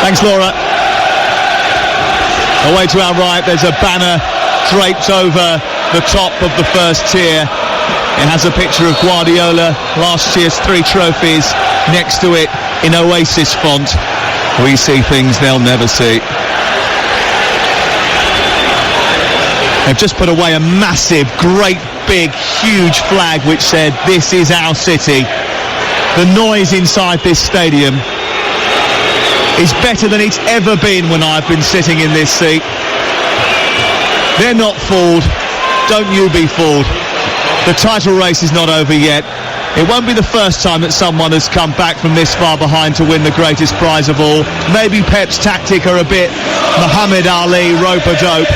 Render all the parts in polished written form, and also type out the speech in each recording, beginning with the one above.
Thanks, Laura. Away to our right, there's a banner draped over the top of the first tier. It has a picture of Guardiola, last year's 3 trophies, next to it in Oasis font. We see things they'll never see. They've just put away a massive, great, big, huge flag which said, "This is our city." The noise inside this stadium is better than it's ever been when I've been sitting in this seat. They're not fooled. Don't you be fooled. The title race is not over yet. It won't be the first time that someone has come back from this far behind to win the greatest prize of all. Maybe Pep's tactic are a bit Muhammad Ali rope-a-dope.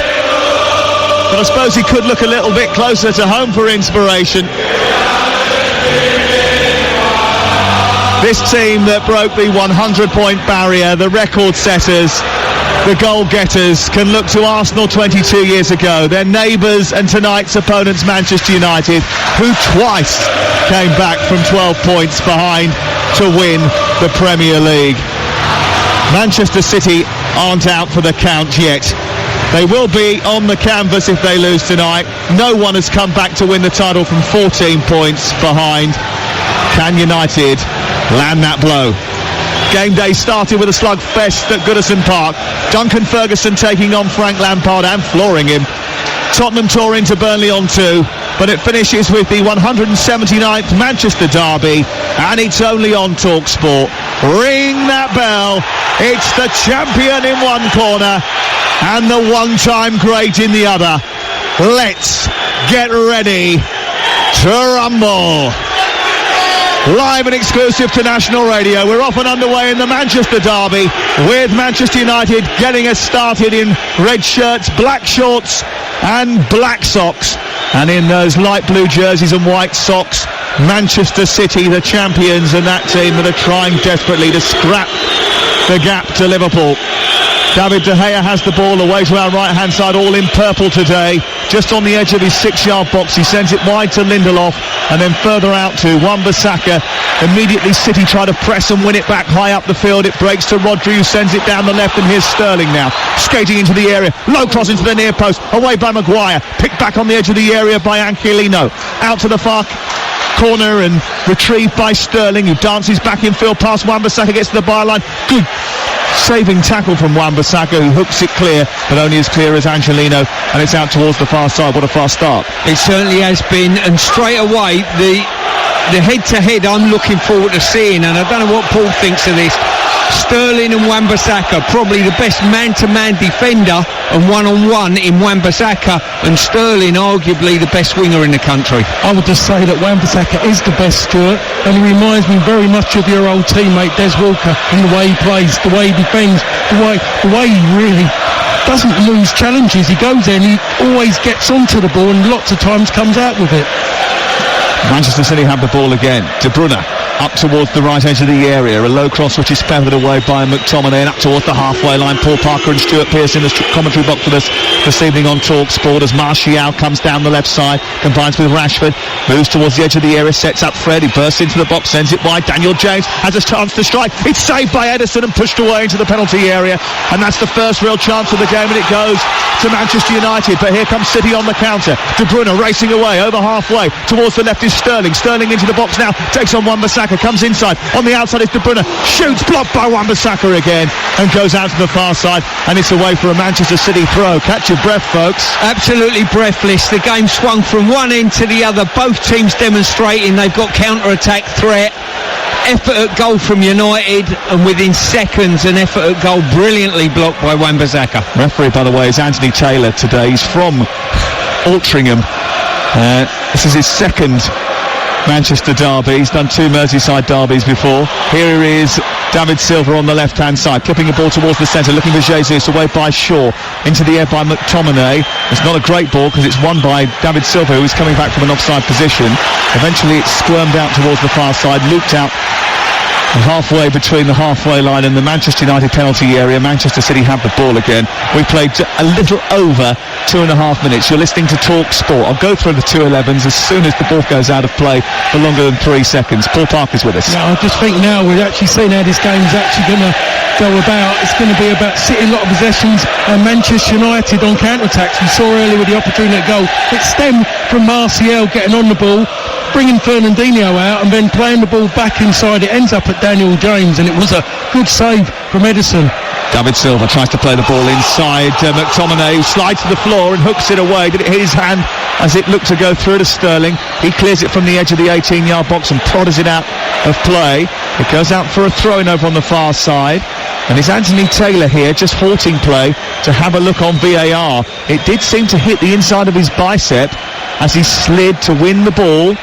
But I suppose he could look a little bit closer to home for inspiration. This team that broke the 100-point barrier, the record setters, the goal-getters, can look to Arsenal 22 years ago, their neighbours and tonight's opponents Manchester United, who twice came back from 12 points behind to win the Premier League. Manchester City aren't out for the count yet. They will be on the canvas if they lose tonight. No one has come back to win the title from 14 points behind. Can United land that blow? Game day started with a slugfest at Goodison Park. Duncan Ferguson taking on Frank Lampard and flooring him. Tottenham tore into Burnley on 2, but it finishes with the 179th Manchester derby, and it's only on TalkSport. Ring that bell. It's the champion in one corner and the one-time great in the other. Let's get ready to rumble. Live and exclusive to National Radio, we're off and underway in the Manchester derby, with Manchester United getting us started in red shirts, black shorts and black socks, and in those light blue jerseys and white socks, Manchester City, the champions, and that team that are trying desperately to scrap the gap to Liverpool. David De Gea has the ball away to our right-hand side, all in purple today, just on the edge of his 6-yard box. He sends it wide to Lindelof and then further out to Wan-Bissaka. Immediately City try to press and win it back high up the field. It breaks to Rodri, who sends it down the left, and here's Sterling now, skating into the area, low cross into the near post, away by Maguire, picked back on the edge of the area by Angelino, out to the far corner and retrieved by Sterling, who dances back in field past Wan-Bissaka, gets to the byline. Good saving tackle from Wan-Bissaka, who hooks it clear, but only as clear as Angelino, and it's out towards the far side. What a fast start. It certainly has been, and straight away the head-to-head I'm looking forward to seeing, and I don't know what Paul thinks of this. Sterling and Wan-Bissaka, probably the best man-to-man defender and one-on-one in Wan-Bissaka, and Sterling arguably the best winger in the country. I would just say that Wan-Bissaka is the best, Stuart, and he reminds me very much of your old teammate Des Walker in the way he plays, the way he defends, the way he really doesn't lose challenges. He goes there and he always gets onto the ball and lots of times comes out with it. Manchester City have the ball again. De Bruyne up towards the right edge of the area, a low cross which is feathered away by McTominay, and up towards the halfway line. Paul Parker and Stuart Pearce in the commentary box with us this evening on TalkSport as Martial comes down the left side, combines with Rashford, moves towards the edge of the area, sets up Fred, he bursts into the box, sends it wide. Daniel James has a chance to strike, it's saved by Ederson and pushed away into the penalty area, and that's the first real chance of the game, and it goes to Manchester United. But here comes City on the counter. De Bruyne racing away over halfway towards the left is Sterling into the box now, takes on Wan-Bissaka, comes inside, on the outside is De Bruyne, shoots, blocked by Wan-Bissaka again, and goes out to the far side, and it's away for a Manchester City throw. Catch your breath, folks. Absolutely breathless. The game swung from one end to the other, both teams demonstrating they've got counter-attack threat. Effort at goal from United, and within seconds an effort at goal brilliantly blocked by Wan-Bissaka. Referee, by the way, is Anthony Taylor today. He's from Altrincham. This is his second Manchester derby. He's done 2 Merseyside derbies before. Here is David Silva on the left-hand side, clipping the ball towards the centre, looking for Jesus, away by Shaw, into the air by McTominay. It's not a great ball because it's won by David Silva, who is coming back from an offside position. Eventually it's squirmed out towards the far side, looped out halfway between the halfway line and the Manchester United penalty area. Manchester City have the ball again. We played a little over 2.5 minutes. You're listening to TalkSport. I'll go through the 2-11s as soon as the ball goes out of play for longer than 3 seconds. Paul Parker's with us. Yeah, I just think now we're actually seeing how this game's actually going to go about. It's going to be about City, a lot of possessions, and Manchester United on counter-attacks. We saw earlier with the opportunity to goal. It stemmed from Martial getting on the ball, bringing Fernandinho out, and then playing the ball back inside. It ends up at Daniel James, and it was a good save from Edison. David Silva tries to play the ball inside. McTominay slides to the floor and hooks it away. Did it hit his hand as it looked to go through to Sterling? He clears it from the edge of the 18-yard box and prodders it out of play. It goes out for a throw-in over on the far side. And it's Anthony Taylor here, just halting play to have a look on VAR. It did seem to hit the inside of his bicep as he slid to win the ball.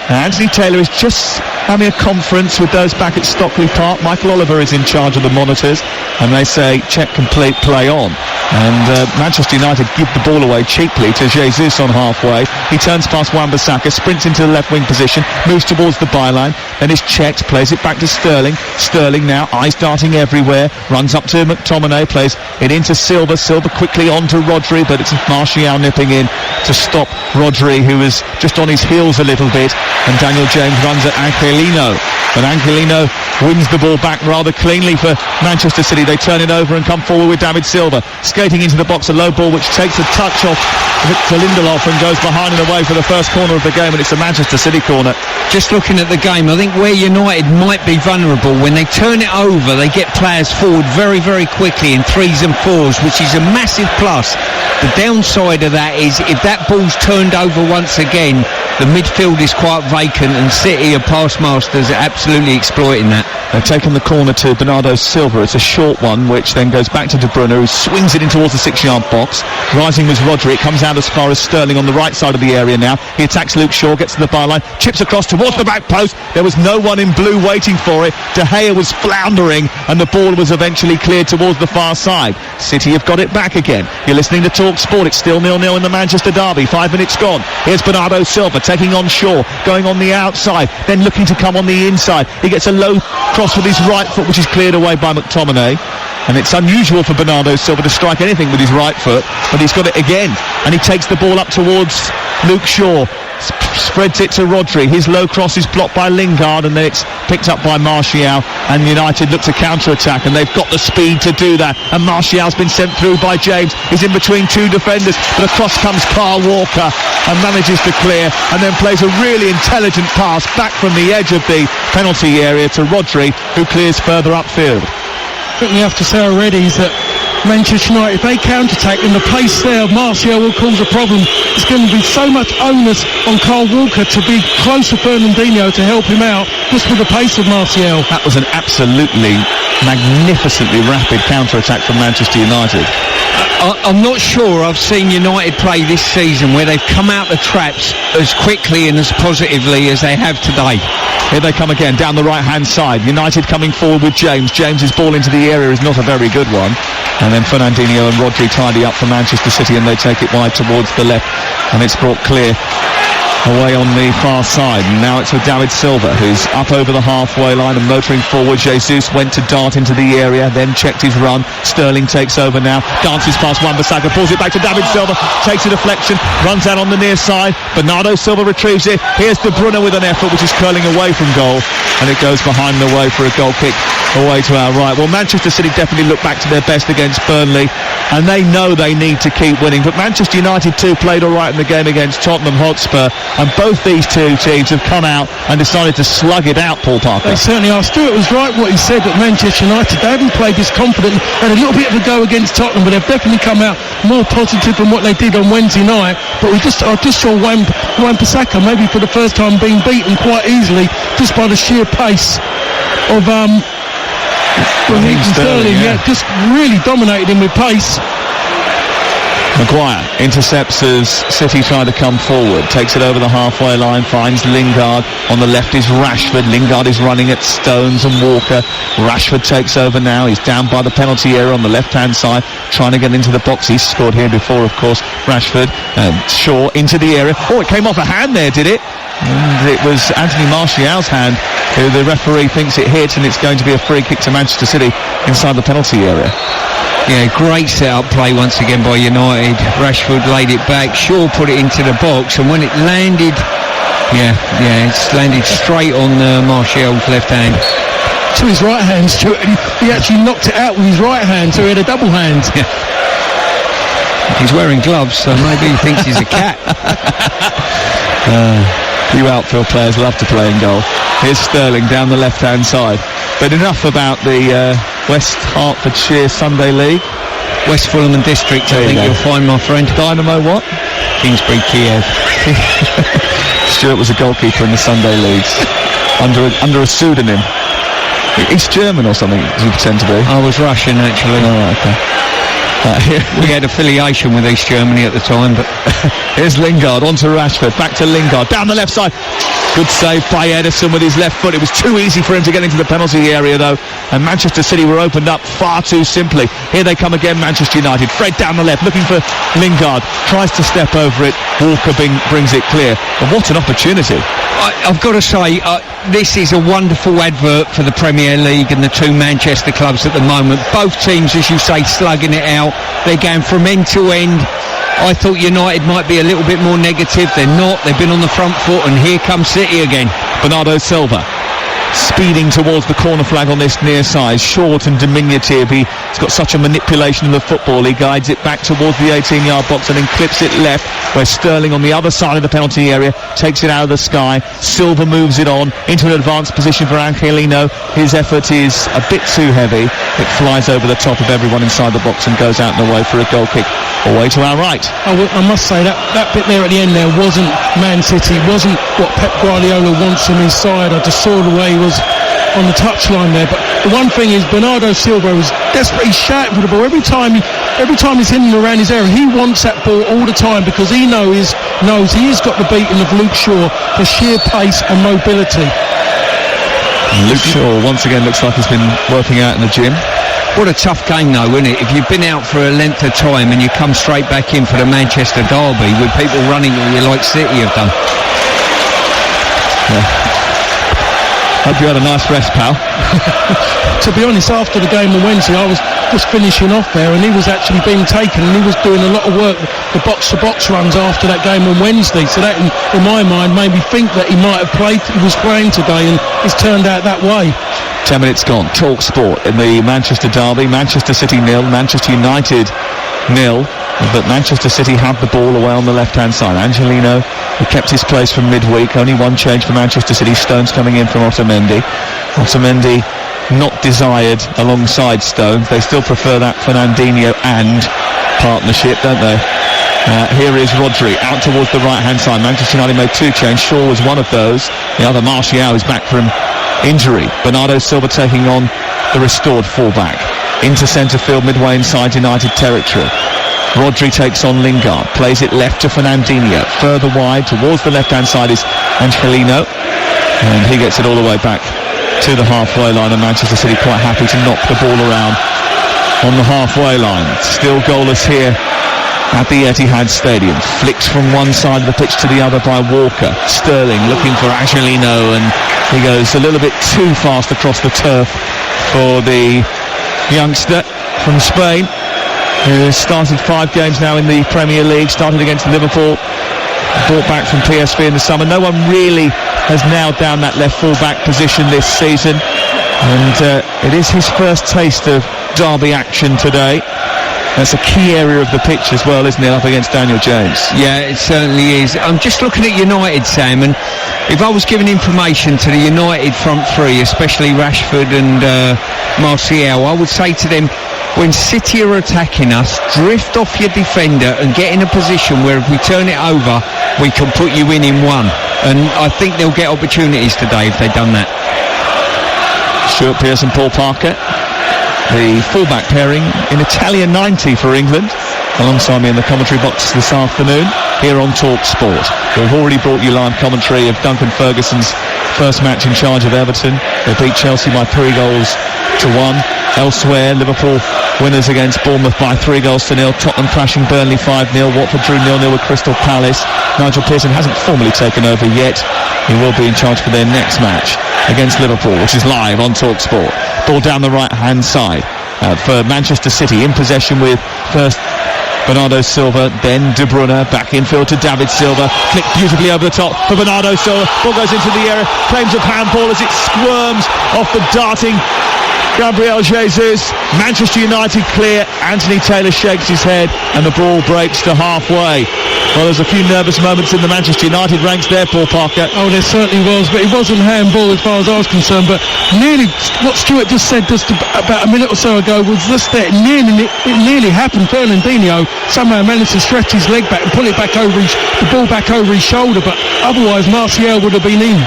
Anthony Taylor is just having a conference with those back at Stockley Park. Michael Oliver is in charge of the monitors, and they say check complete, play on. And Manchester United give the ball away cheaply to Jesus on halfway. He turns past Wan-Bissaka, sprints into the left wing position, moves towards the byline, then is checked, plays it back to Sterling. Sterling now, eyes darting everywhere, runs up to McTominay, plays it into Silva. Silva quickly on to Rodri, but it's Martial nipping in to stop Rodri, who is just on his heels a little bit. And Daniel James runs at Angelino, but Angelino wins the ball back rather cleanly for Manchester City. They turn it over and come forward with David Silva skating into the box, a low ball which takes a touch off Victor Lindelof and goes behind and away for the first corner of the game, and it's a Manchester City corner. Just looking at the game, I think where United might be vulnerable, when they turn it over, they get players forward very, very quickly in 3s and 4s, which is a massive plus. The downside of that is if that ball's turned over once again, the midfield is quite vacant, and City are past masters at absolutely exploiting that. They've taken the corner to Bernardo Silva. It's a short one, which then goes back to De Bruyne, who swings it in towards the 6-yard box. Rising was Rodri. It comes out as far as Sterling on the right side of the area now. He attacks Luke Shaw, gets to the byline, chips across towards the back post. There was no one in blue waiting for it. De Gea was floundering, and the ball was eventually cleared towards the far side. City have got it back again. You're listening to Talk Sport. It's still 0-0 in the Manchester derby. 5 minutes gone. Here's Bernardo Silva taking on Shaw, going on the outside, then looking to come on the inside. He gets a low cross with his right foot, which is cleared away by McTominay. And it's unusual for Bernardo Silva to strike anything with his right foot, but he's got it again. And he takes the ball up towards Luke Shaw, spreads it to Rodri. His low cross is blocked by Lingard, and then it's picked up by Martial, and United look to counter-attack, and they've got the speed to do that. And Martial's been sent through by James. He's in between two defenders, but across comes Kyle Walker and manages to clear, and then plays a really intelligent pass back from the edge of the penalty area to Rodri, who clears further upfield. I think we have to say already is that Manchester United, if they counter-attack and the pace there of Martial will cause a problem, it's going to be so much onus on Kyle Walker to be close to Fernandinho to help him out just with the pace of Martial. That was an absolutely magnificently rapid counter-attack from Manchester United. I'm not sure I've seen United play this season where they've come out the traps as quickly and as positively as they have today. Here they come again down the right-hand side. United coming forward with James. James's ball into the area is not a very good one. And then Fernandinho and Rodri tidy up for Manchester City, and they take it wide towards the left, and it's brought clear away on the far side. And now it's with David Silva, who's up over the halfway line and motoring forward. Jesus went to dart into the area, then checked his run. Sterling takes over now, dances past Wan-Bissaka, pulls it back to David Silva, takes a deflection, runs out on the near side. Bernardo Silva retrieves it. Here's De Bruyne with an effort, which is curling away from goal, and it goes behind the way for a goal kick away to our right. Well, Manchester City definitely look back to their best against Burnley, and they know they need to keep winning. But Manchester United too played all right in the game against Tottenham Hotspur, and both these two teams have come out and decided to slug it out, Paul Parker. They certainly are. Stuart was right what he said at Manchester United. They haven't played this confident. Had a little bit of a go against Tottenham, but they've definitely come out more positive than what they did on Wednesday night. But I just saw Wan-Bissaka maybe for the first time being beaten quite easily just by the sheer pace of Sterling. Yeah, just really dominated him with pace. Maguire intercepts as City try to come forward, takes it over the halfway line, finds Lingard. On the left is Rashford. Lingard is running at Stones and Walker. Rashford takes over now. He's down by the penalty area on the left-hand side, trying to get into the box. He's scored here before, of course, Rashford. And Shaw into the area. Oh, it came off a hand there, did it? And it was Anthony Martial's hand, who the referee thinks it hit, and it's going to be a free kick to Manchester City inside the penalty area. Yeah, great set-up play once again by United. Rashford laid it back, Shaw put it into the box, and when it landed, it's landed straight on Martial's left hand. to his right hand, Stuart. He actually knocked it out with his right hand, so he had a double hand. Yeah. He's wearing gloves, so maybe he thinks he's a cat. You outfield players love to play in goal. Here's Sterling down the left-hand side. But enough about the West Hertfordshire Sunday League. West Fulham and District, I think you'll find, my friend. Dynamo what? Kingsbury Kiev. Stuart was a goalkeeper in the Sunday leagues under a pseudonym. East German or something, as you pretend to be. I was Russian, actually. Oh, okay. We had affiliation with East Germany at the time, but here's Lingard onto Rashford, back to Lingard down the left side. Good save by Ederson with his left foot. It was too easy for him to get into the penalty area though, and Manchester City were opened up far too simply. Here they come again, Manchester United. Fred down the left looking for Lingard, tries to step over it. Walker brings it clear, and what an opportunity. I've got to say, this is a wonderful advert for the Premier League and the two Manchester clubs at the moment. Both teams, as you say, slugging it out. They're going from end to end. I thought United might be a little bit more negative. They're not. They've been on the front foot, and here comes City again. Bernardo Silva speeding towards the corner flag on this near side, short and diminutive. He's got such a manipulation of the football. He guides it back towards the 18-yard box and then clips it left, where Sterling on the other side of the penalty area takes it out of the sky. Silva moves it on into an advanced position for Angelino. His effort is a bit too heavy. It flies over the top of everyone inside the box and goes out and away for a goal kick away to our right. I must say that bit there at the end there wasn't Man City, wasn't what Pep Guardiola wants from his side. I just saw the way he was on the touchline there. But the one thing is, Bernardo Silva was desperately shouting for the ball every time he's in and around his area. He wants that ball all the time because he knows he has got the beating of Luke Shaw for sheer pace and mobility. Luke Shaw once again looks like he's been working out in the gym. What a tough game though, isn't it? If you've been out for a length of time and you come straight back in for the Manchester derby with people running at you like City have done. Yeah. Hope you had a nice rest, pal. To be honest, after the game on Wednesday, I was just finishing off there, and he was actually being taken, and he was doing a lot of work, the box-to-box runs after that game on Wednesday. So that, in my mind, made me think that he might have played. He was playing today, and it's turned out that way. 10 minutes gone. Talk Sport in the Manchester derby. Manchester City 0, Manchester United 0. But Manchester City had the ball away on the left-hand side. Angelino, who kept his place from midweek. Only one change for Manchester City. Stones coming in from Otamendi. Otamendi not desired alongside Stones. They still prefer that Fernandinho and partnership, don't they? Here is Rodri out towards the right-hand side. Manchester United made two changes. Shaw was one of those. The other, Martial, is back from injury. Bernardo Silva taking on the restored fullback. Into centre field, midway inside United territory. Rodri takes on Lingard, plays it left to Fernandinho. Further wide towards the left-hand side is Angelino, and he gets it all the way back to the halfway line, and Manchester City quite happy to knock the ball around on the halfway line. Still goalless here at the Etihad Stadium. Flicked from one side of the pitch to the other by Walker. Sterling looking for Angelino, and he goes a little bit too fast across the turf for the youngster from Spain, who started 5 games now in the Premier League, started against Liverpool, brought back from PSV in the summer. No one really has nailed down that left full-back position this season, and it is his first taste of derby action today. That's a key area of the pitch as well, isn't it, up against Daniel James? Yeah, it certainly is. I'm just looking at United, Sam, and if I was giving information to the United front three, especially Rashford and Martial, I would say to them, when City are attacking us, drift off your defender and get in a position where if we turn it over, we can put you in one. And I think they'll get opportunities today if they've done that. Stuart Pearce and Paul Parker, the fullback pairing in Italian 90 for England, alongside me in the commentary box this afternoon here on Talk Sport. We've already brought you live commentary of Duncan Ferguson's first match in charge of Everton. They beat Chelsea by 3-1. Elsewhere, Liverpool winners against Bournemouth by 3-0. Tottenham crashing Burnley 5-0. Watford drew 0-0 with Crystal Palace. Nigel Pearson hasn't formally taken over yet. He will be in charge for their next match against Liverpool, which is live on Talk Sport. Ball down the right-hand side for Manchester City in possession with first Bernardo Silva, then De Bruyne, back infield to David Silva, flicked beautifully over the top for Bernardo Silva, ball goes into the area, claims of handball as it squirms off the darting Gabriel Jesus. Manchester United clear. Anthony Taylor shakes his head and the ball breaks to halfway. Well, there's a few nervous moments in the Manchester United ranks there, Paul Parker. Oh, there certainly was, but it wasn't handball as far as I was concerned. But nearly, what Stuart just said about a minute or so ago was just that it nearly happened. Fernandinho somehow managed to stretch his leg back and pull it back over the ball back over his shoulder, but otherwise Martial would have been in.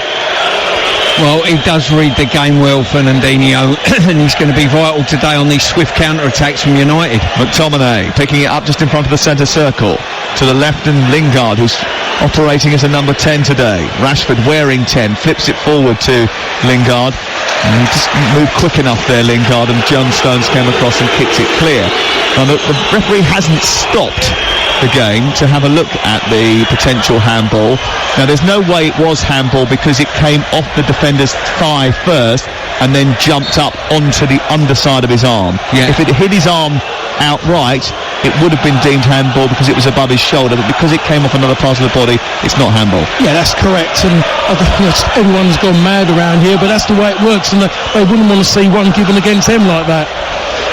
Well, he does read the game well, Fernandinho, and he's going to be vital today on these swift counter-attacks from United. McTominay picking it up just in front of the centre circle. To the left, and Lingard, who's operating as a number 10 today. Rashford wearing 10, flips it forward to Lingard. And he just moved quick enough there, Lingard, and John Stones came across and kicked it clear. Now, the referee hasn't stopped the game to have a look at the potential handball. Now, there's no way it was handball because it came off the defender's thigh first and then jumped up onto the underside of his arm. Yeah. If it hit his arm outright, it would have been deemed handball because it was above his shoulder, but because it came off another part of the body, it's not handball. Yeah, that's correct, and everyone's gone mad around here, but that's the way it works, and they wouldn't want to see one given against them like that.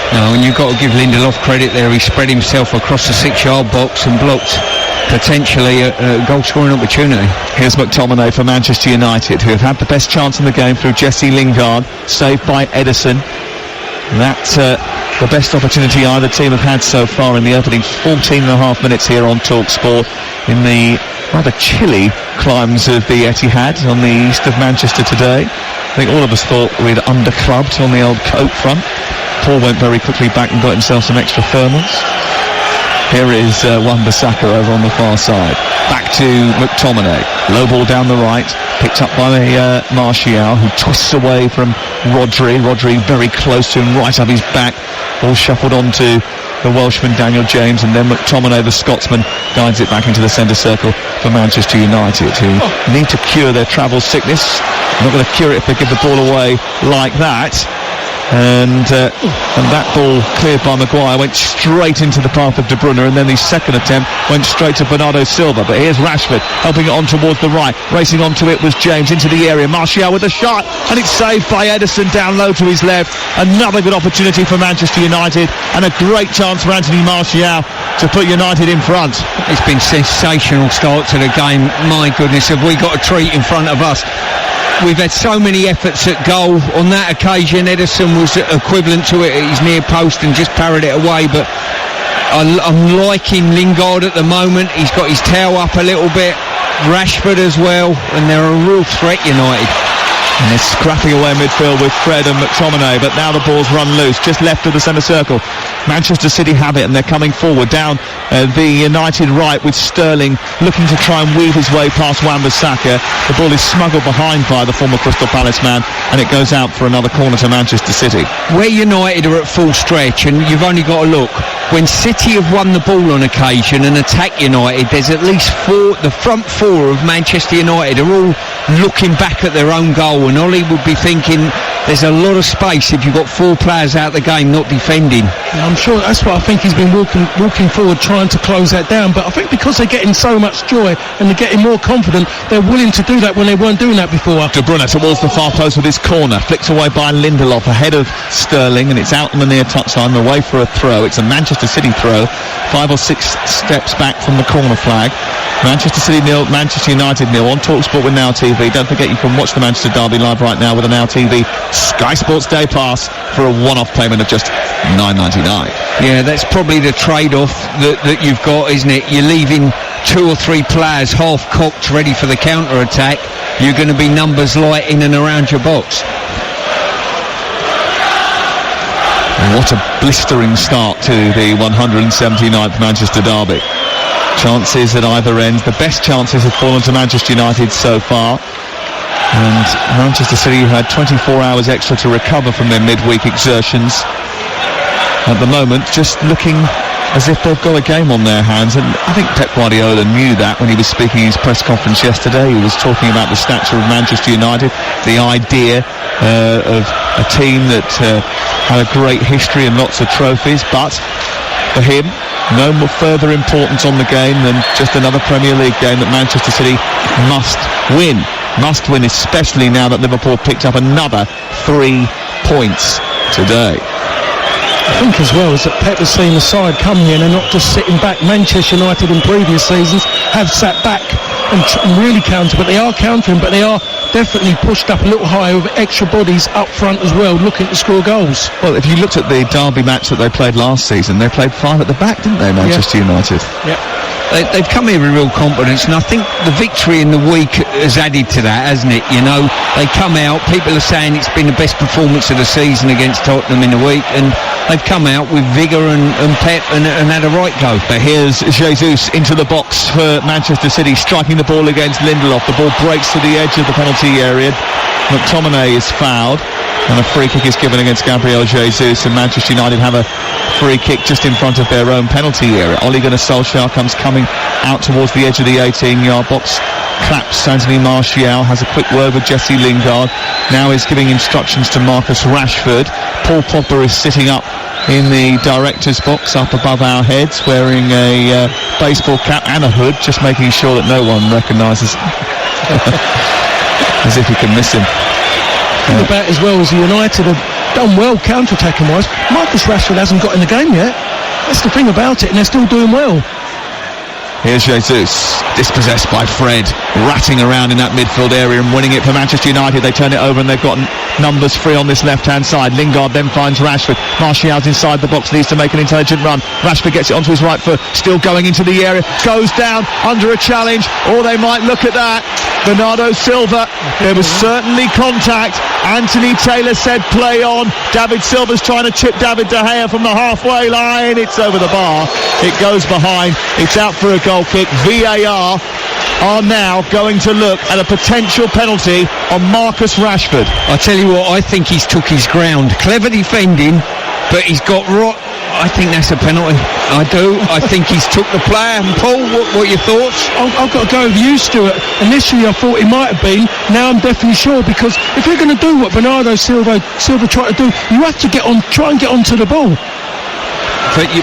No, and you've got to give Lindelof credit there. He spread himself across the 6-yard box and blocked potentially a goal-scoring opportunity. Here's McTominay for Manchester United, who have had the best chance in the game through Jesse Lingard, saved by Ederson. That's the best opportunity either team have had so far in the opening 14 and a half minutes here on TalkSport in the rather chilly climes of the Etihad on the east of Manchester today. I think all of us thought we'd underclubbed on the old coat front. Paul went very quickly back and got himself some extra thermals. Here is Wan-Bissaka over on the far side. Back to McTominay. Low ball down the right. Picked up by Martial, who twists away from Rodri. Rodri very close to him, right up his back. Ball shuffled onto the Welshman Daniel James, and then McTominay, the Scotsman, guides it back into the centre circle for Manchester United, who need to cure their travel sickness. Not going to cure it if they give the ball away like that. And that ball cleared by Maguire went straight into the path of De Bruyne, and then the second attempt went straight to Bernardo Silva. But here's Rashford helping it on towards the right. Racing onto it was James into the area. Martial with a shot, and it's saved by Ederson down low to his left. Another good opportunity for Manchester United, and a great chance for Anthony Martial to put United in front. It's been sensational start to the game. My goodness, have we got a treat in front of us. We've had so many efforts at goal. On that occasion, Ederson was equivalent to it at his near post and just parried it away. But I'm liking Lingard at the moment. He's got his tail up a little bit. Rashford as well, and they're a real threat, United. And they're scrapping away midfield with Fred and McTominay, but now the ball's run loose, just left of the centre circle. Manchester City have it, and they're coming forward down the United right with Sterling looking to try and weave his way past Wan-Bissaka. The ball is smuggled behind by the former Crystal Palace man, and it goes out for another corner to Manchester City. Where United are at full stretch, and you've only got to look, when City have won the ball on occasion and attack United, there's at least the front four of Manchester United are all looking back at their own goal, and Ollie would be thinking there's a lot of space if you've got four players out the game not defending. Yeah, I'm sure that's what I think he's been walking forward trying to close that down, but I think because they're getting so much joy and they're getting more confident, they're willing to do that when they weren't doing that before. De Bruyne towards the far post with his corner, flicked away by Lindelof ahead of Sterling, and it's out on the near touchline, away for a throw. It's a Manchester City throw, 5 or 6 steps back from the corner flag. Manchester City nil, Manchester United nil. On TalkSport with Now TV. Don't forget you can watch the Manchester Derby live right now with a Now TV Sky Sports Day Pass for a one-off payment of just $9.99. Yeah, that's probably the trade-off that you've got, isn't it? You're leaving 2 or 3 players half-cocked ready for the counter-attack. You're going to be numbers light in and around your box. What a blistering start to the 179th Manchester Derby. Chances at either end. The best chances have fallen to Manchester United so far. And Manchester City had 24 hours extra to recover from their midweek exertions. At the moment, just looking as if they've got a game on their hands, and I think Pep Guardiola knew that when he was speaking in his press conference yesterday. He was talking about the stature of Manchester United, the idea of a team that had a great history and lots of trophies, but for him no more further importance on the game than just another Premier League game that Manchester City must win. Must win, especially now that Liverpool picked up another 3 points today. I think as well is that Pep has seen the side coming in and not just sitting back. Manchester United in previous seasons have sat back and really counter, but they are countering, but they are definitely pushed up a little higher with extra bodies up front as well, looking to score goals. Well, if you looked at the derby match that they played last season, they played 5 at the back, didn't they, Manchester United? Yeah. They've come here with real confidence, and I think the victory in the week has added to that, hasn't it? You know, they come out, people are saying it's been the best performance of the season against Tottenham in the week, and they've come out with vigour and pep and had a right go. But here's Jesus into the box for Manchester City, striking the ball against Lindelof. The ball breaks to the edge of the penalty area. McTominay is fouled, and a free kick is given against Gabriel Jesus, and Manchester United have a free kick just in front of their own penalty area. Ole Gunnar Solskjaer comes coming out towards the edge of the 18-yard box, claps Anthony Martial, has a quick word with Jesse Lingard, now is giving instructions to Marcus Rashford. Paul Pogba is sitting up in the director's box up above our heads, wearing a baseball cap and a hood, just making sure that no one recognises as if he can miss him. About as well as United have done well counter-attacking wise. Marcus Rashford hasn't got in the game yet. That's the thing about it, and they're still doing well. Here's Jesus, dispossessed by Fred, ratting around in that midfield area and winning it for Manchester United. They turn it over and they've got numbers free on this left-hand side. Lingard then finds Rashford. Martial's inside the box, needs to make an intelligent run. Rashford gets it onto his right foot, still going into the area, goes down under a challenge, or they might look at that. Bernardo Silva, there was certainly contact. Anthony Taylor said play on. David Silva's trying to chip David De Gea from the halfway line. It's over the bar. It goes behind. It's out for a goal kick. VAR are now going to look at a potential penalty on Marcus Rashford. I tell you what, I think he's took his ground. Clever defending, but he's got I think that's a penalty. I do. I think he's took the player. And Paul, what are your thoughts? I've got to go with you, Stuart. Initially I thought it might have been. Now I'm definitely sure, because if you're going to do what Bernardo Silva tried to do, you have to try and get onto the ball.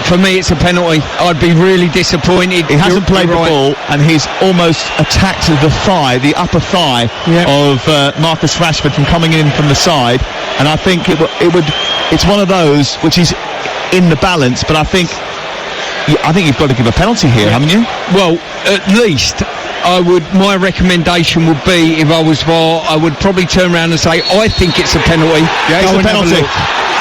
For me, it's a penalty. I'd be really disappointed. He hasn't played the ball, and he's almost attacked the thigh, the upper thigh of Marcus Rashford from coming in from the side. And I think it's one of those which is in the balance, but I think you've got to give a penalty here, haven't you? Well, at least my recommendation would be, if I was VAR, I would probably turn around and say, I think it's a penalty. Yeah, it's a penalty.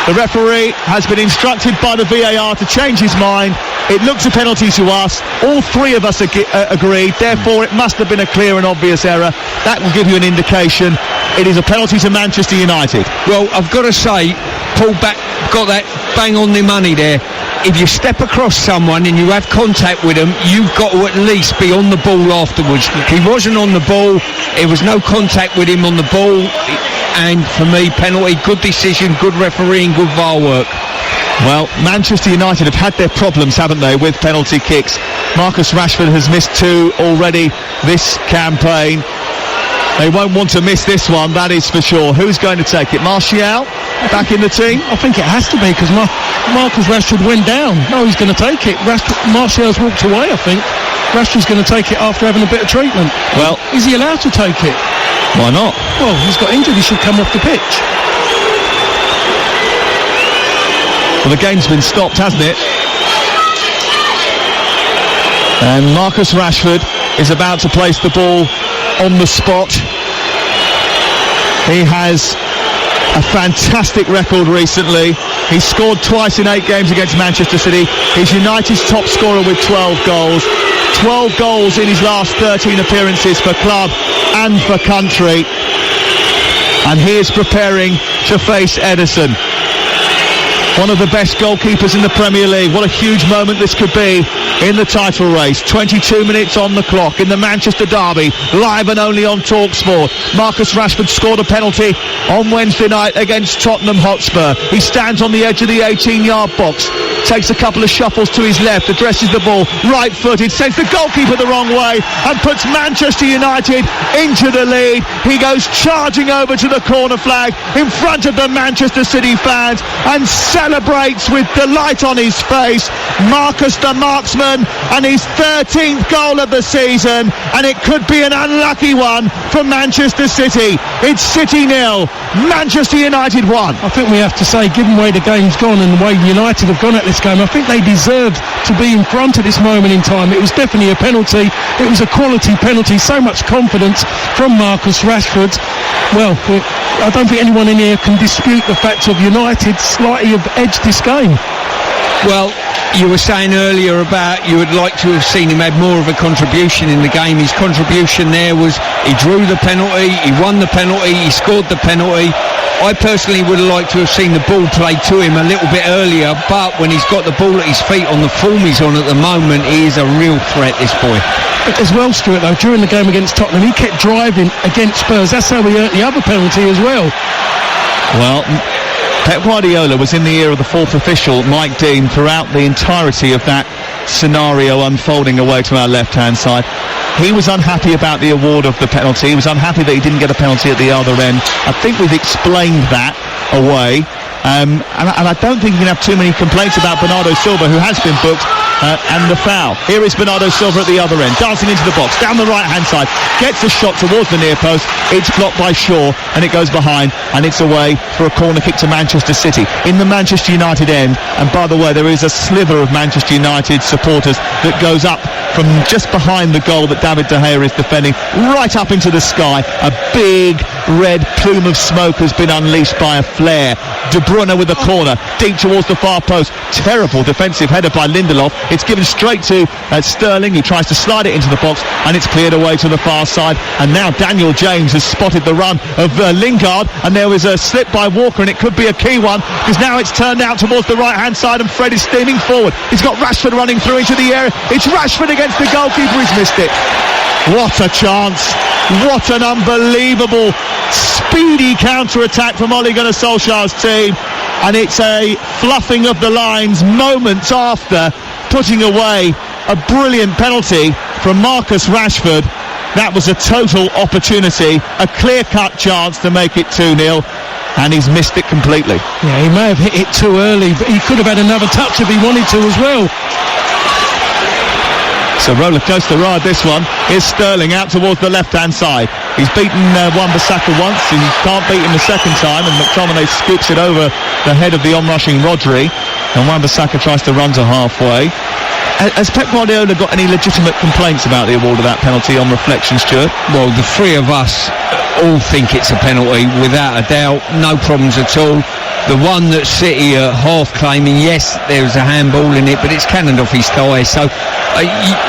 The referee has been instructed by the VAR to change his mind. It looks a penalty to us. All three of us agreed. Therefore, it must have been a clear and obvious error. That will give you an indication. It is a penalty to Manchester United. Well, I've got to say, Paul got that bang on the money there. If you step across someone and you have contact with them, you've got to at least be on the ball afterwards. He wasn't on the ball. There was no contact with him on the ball. And for me, penalty, good decision, good refereeing, good VAR work. Well, Manchester United have had their problems, haven't they, with penalty kicks. Marcus Rashford has missed 2 already this campaign. They won't want to miss this one, that is for sure. Who's going to take it? Martial back in the team? I think it has to be, because Marcus Rashford went down. No, he's going to take it. Martial's walked away, I think. Rashford's going to take it after having a bit of treatment. Well, is he allowed to take it? Why not? Well, he's got injured. He should come off the pitch. Well, the game's been stopped, hasn't it? And Marcus Rashford is about to place the ball on the spot. He has a fantastic record recently. He's scored twice in 8 games against Manchester City. He's United's top scorer with 12 goals. 12 goals in his last 13 appearances for club and for country. And he is preparing to face Ederson, one of the best goalkeepers in the Premier League. What a huge moment this could be in the title race. 22 minutes on the clock in the Manchester derby, live and only on TalkSport. Marcus Rashford scored a penalty on Wednesday night against Tottenham Hotspur. He stands on the edge of the 18-yard box, takes a couple of shuffles to his left, addresses the ball, right-footed, sends the goalkeeper the wrong way and puts Manchester United into the lead. He goes charging over to the corner flag in front of the Manchester City fans and celebrates with delight on his face. Marcus the marksman, and his 13th goal of the season, and it could be an unlucky one for Manchester City. It's City 0, Manchester United 1. I think we have to say, given the way the game's gone and the way United have gone at this game, I think they deserved to be in front at this moment in time. It was definitely a penalty. It was a quality penalty. So much confidence from Marcus Rashford. Well, I don't think anyone in here can dispute the fact of United slightly have edged this game. Well, you were saying earlier about you would like to have seen him have more of a contribution in the game. His contribution there was he drew the penalty, he won the penalty, he scored the penalty. I personally would have liked to have seen the ball played to him a little bit earlier, but when he's got the ball at his feet on the form he's on at the moment, he is a real threat, this boy. As well, Stuart, though, during the game against Tottenham, he kept driving against Spurs. That's how he earned the other penalty as well. Well, Pep Guardiola was in the ear of the fourth official, Mike Dean, throughout the entirety of that scenario unfolding away to our left-hand side. He was unhappy about the award of the penalty. He was unhappy that he didn't get a penalty at the other end. I think we've explained that away. And I don't think you can have too many complaints about Bernardo Silva, who has been booked, and the foul. Here is Bernardo Silva at the other end, dancing into the box, down the right-hand side, gets a shot towards the near post. It's blocked by Shaw, and it goes behind, and it's away for a corner kick to Manchester City. In the Manchester United end, and by the way, there is a sliver of Manchester United supporters that goes up from just behind the goal that David De Gea is defending, right up into the sky. A big red plume of smoke has been unleashed by a flare. De Bruyne with the corner, deep towards the far post. Terrible defensive header by Lindelof. It's given straight to Sterling. He tries to slide it into the box, and it's cleared away to the far side. And now Daniel James has spotted the run of Lingard, and there was a slip by Walker, and it could be a key one, because now it's turned out towards the right-hand side, and Fred is steaming forward. He's got Rashford running through into the area. It's Rashford against the goalkeeper. He's missed it. What a chance. What an unbelievable speedy counter-attack from Ole Gunnar Solskjaer's team. And it's a fluffing of the lines moments after putting away a brilliant penalty from Marcus Rashford. That was a total opportunity, a clear-cut chance to make it 2-0, and he's missed it completely. Yeah, he may have hit it too early, but he could have had another touch if he wanted to as well. So roller coaster ride this one. Here's Sterling out towards the left-hand side. He's beaten Wan-Bissaka once. He can't beat him the second time, and McTominay scoops it over the head of the on-rushing Rodri, and Wan-Bissaka tries to run to halfway. Has Pep Guardiola got any legitimate complaints about the award of that penalty on reflection, Stuart? Well, the three of us all think it's a penalty, without a doubt. No problems at all. The one that City are half claiming, yes, there's a handball in it, but it's cannoned off his thigh. So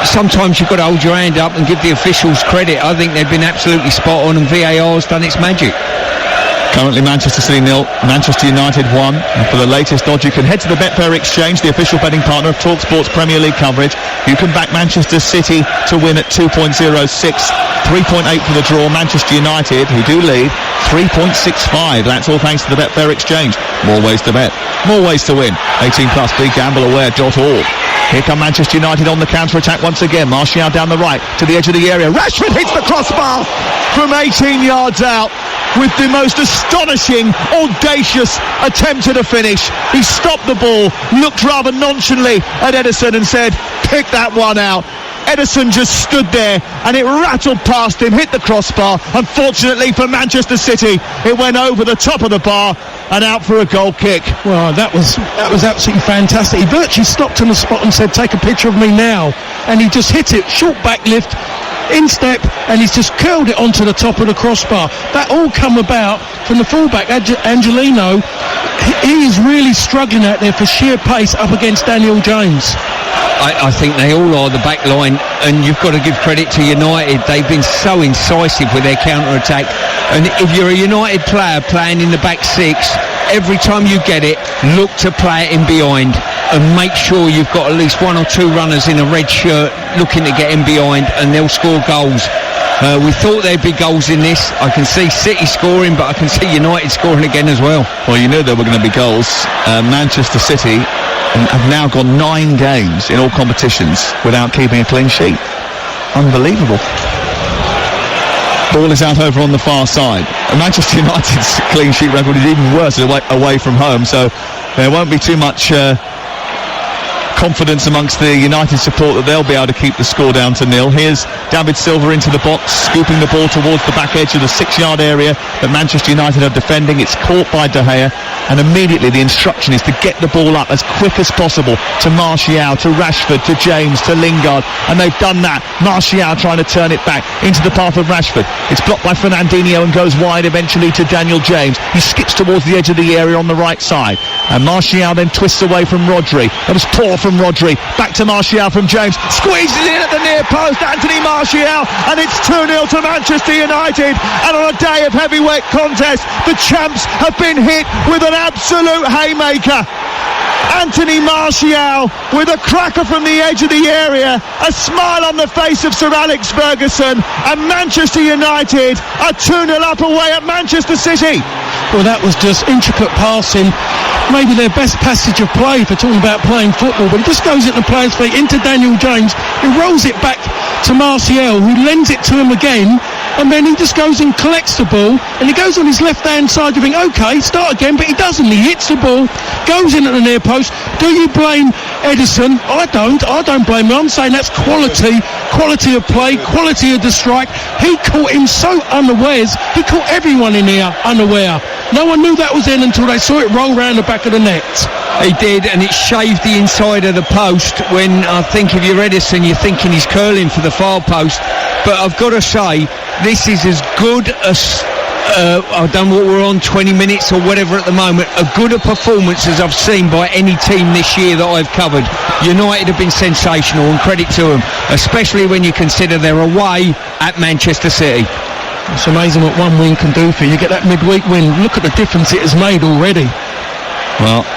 sometimes you've got to hold your hand up and give the officials credit. I think they've been absolutely spot on, and VAR's done its magic. Currently Manchester City 0, Manchester United 1. And for the latest odds, you can head to the Betfair Exchange, the official betting partner of TalkSport's Premier League coverage. You can back Manchester City to win at 2.06, 3.8 for the draw. Manchester United, who do lead, 3.65. That's all thanks to the Betfair Exchange. More ways to bet, more ways to win. 18 plus, begambleaware.org. Here come Manchester United on the counter-attack once again. Martial down the right to the edge of the area. Rashford hits the crossbar from 18 yards out with the most astonishing, audacious attempt at a finish. He stopped the ball, looked rather nonchalantly at Ederson and said, pick that one out. Ederson just stood there and it rattled past him, hit the crossbar. Unfortunately for Manchester City, it went over the top of the bar and out for a goal kick. Well, that was absolutely fantastic. He virtually stopped on the spot and said, take a picture of me now. And he just hit it, short back lift, in step, and he's just curled it onto the top of the crossbar. That all come about from the fullback, Angelino. He is really struggling out there for sheer pace up against Daniel James. I think they all are, the back line, and you've got to give credit to United. They've been so incisive with their counter-attack, and if you're a United player playing in the back six, every time you get it, look to play it in behind and make sure you've got at least one or two runners in a red shirt looking to get in behind, and they'll score goals. We thought there'd be goals in this. I can see City scoring, but I can see United scoring again as well. Well, you knew there were going to be goals. Manchester City and have now gone 9 games in all competitions without keeping a clean sheet. Unbelievable. Ball is out over on the far side. Manchester United's clean sheet record is even worse away from home, so there won't be too much confidence amongst the United support that they'll be able to keep the score down to 0. Here's David Silva into the box, scooping the ball towards the back edge of the 6-yard area that Manchester United are defending. It's caught by De Gea, and immediately the instruction is to get the ball up as quick as possible to Martial, to Rashford, to James, to Lingard, and they've done that. Martial trying to turn it back into the path of Rashford. It's blocked by Fernandinho and goes wide eventually to Daniel James. He skips towards the edge of the area on the right side, and Martial then twists away from Rodri. It was poor from Rodri, back to Martial from James, squeezes in at the near post, Anthony Martial, and it's 2-0 to Manchester United. And on a day of heavyweight contest, the champs have been hit with an absolute haymaker. Anthony Martial with a cracker from the edge of the area, a smile on the face of Sir Alex Ferguson, and Manchester United are 2-0 up away at Manchester City. Well, that was just intricate passing, maybe their best passage of play for talking about playing football, but it just goes into the player's feet, into Daniel James, who rolls it back to Martial, who lends it to him again, and then he just goes and collects the ball, and he goes on his left-hand side. You think, OK, start again, but he doesn't. He hits the ball, goes in at the near post. Do you blame Edison? I don't blame him. I'm saying that's quality of play, quality of the strike. He caught him so unawares. He caught everyone in here unaware. No one knew that was in until they saw it roll round the back of the net. He did, and it shaved the inside of the post. When I think if you're Edison, you're thinking he's curling for the far post. But I've got to say, this is as good as I don't know what we're on, 20 minutes or whatever at the moment, a good a performance as I've seen by any team this year that I've covered. United have been sensational, and credit to them, especially when you consider they're away at Manchester City. It's amazing what one win can do for you. You get that midweek win, look at the difference it has made already. Well,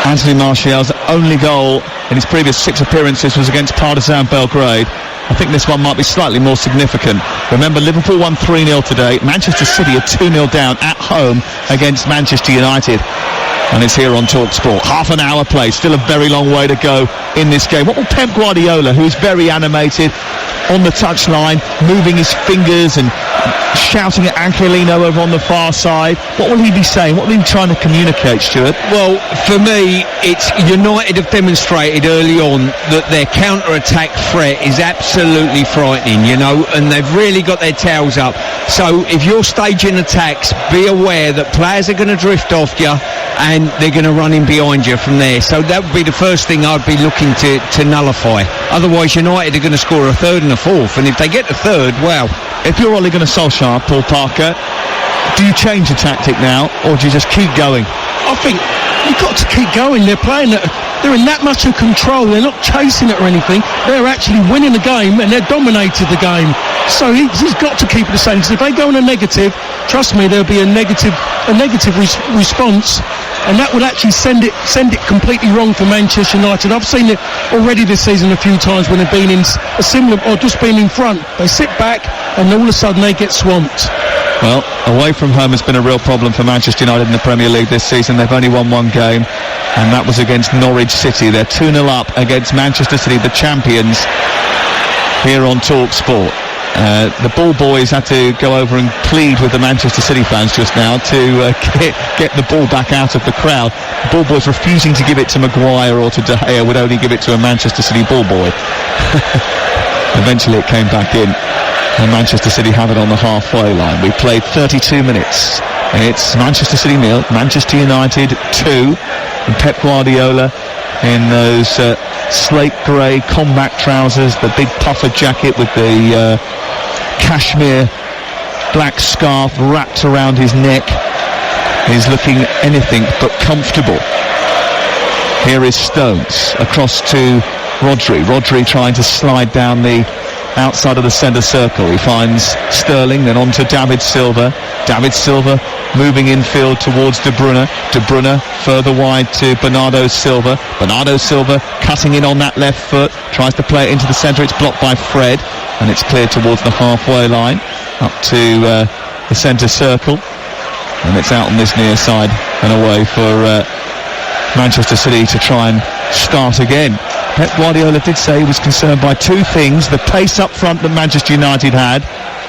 Anthony Martial's only goal in his previous 6 appearances was against Partizan Belgrade. I think this one might be slightly more significant. Remember, Liverpool won 3-0 today. Manchester City are 2-0 down at home against Manchester United. And it's here on TalkSport. Half an hour play, still a very long way to go in this game. What will Pep Guardiola, who's very animated on the touchline, moving his fingers and shouting at Angelino over on the far side, what will he be saying? What will he be trying to communicate, Stuart? Well, for me, it's United have demonstrated early on that their counter-attack threat is absolutely frightening, you know, and they've really got their tails up. So if you're staging attacks, be aware that players are going to drift off you and they're going to run in behind you from there. So that would be the first thing I'd be looking to nullify. Otherwise, United are going to score a third and a fourth, and if they get the third, well, if you're Ole Gunnar Solskjaer, Paul Parker, do you change the tactic now, or do you just keep going? I think you've got to keep going. They're playing it. They're in that much of control. They're not chasing it or anything. They're actually winning the game, and they're dominated the game. So he's got to keep it the same. Because if they go on a negative, trust me, there'll be a negative response, and that would actually send it completely wrong for Manchester United. I've seen it already this season a few times when they've been in a similar, or just been in front. They sit back, and all of a sudden they get swamped. Well, away from home has been a real problem for Manchester United in the Premier League this season. They've only won one game, and that was against Norwich City. They're 2-0 up against Manchester City, the champions, here on TalkSport. The Ball Boys had to go over and plead with the Manchester City fans just now to get the ball back out of the crowd. The Ball Boys refusing to give it to Maguire or to De Gea, would only give it to a Manchester City Ball Boy. Eventually it came back in, and Manchester City have it on the halfway line. We played 32 minutes. It's Manchester City 0, Manchester United 2, and Pep Guardiola in those slate grey combat trousers, the big puffer jacket with the cashmere black scarf wrapped around his neck. He's looking anything but comfortable. Here is Stones across to Rodri trying to slide down the outside of the centre circle. He finds Sterling, then on to David Silva moving infield towards De Bruyne further wide to Bernardo Silva cutting in on that left foot, tries to play it into the centre. It's blocked by Fred, and it's cleared towards the halfway line up to the centre circle, and it's out on this near side and away for Manchester City to try and start again. Pep Guardiola did say he was concerned by two things: the pace up front that Manchester United had,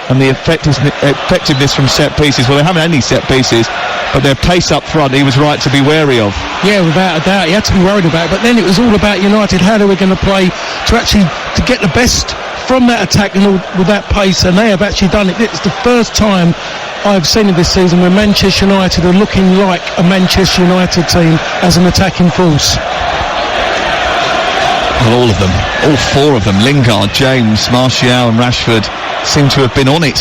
and the effectiveness from set pieces. Well, they haven't any set pieces, but their pace up front he was right to be wary of. Yeah, without a doubt, he had to be worried about it. But then it was all about United, how they were going to play to get the best from that attack and all, with that pace, and they have actually done it. It's the first time I've seen it this season where Manchester United are looking like a Manchester United team as an attacking force. Well, all of them, all four of them, Lingard, James, Martial and Rashford, seem to have been on it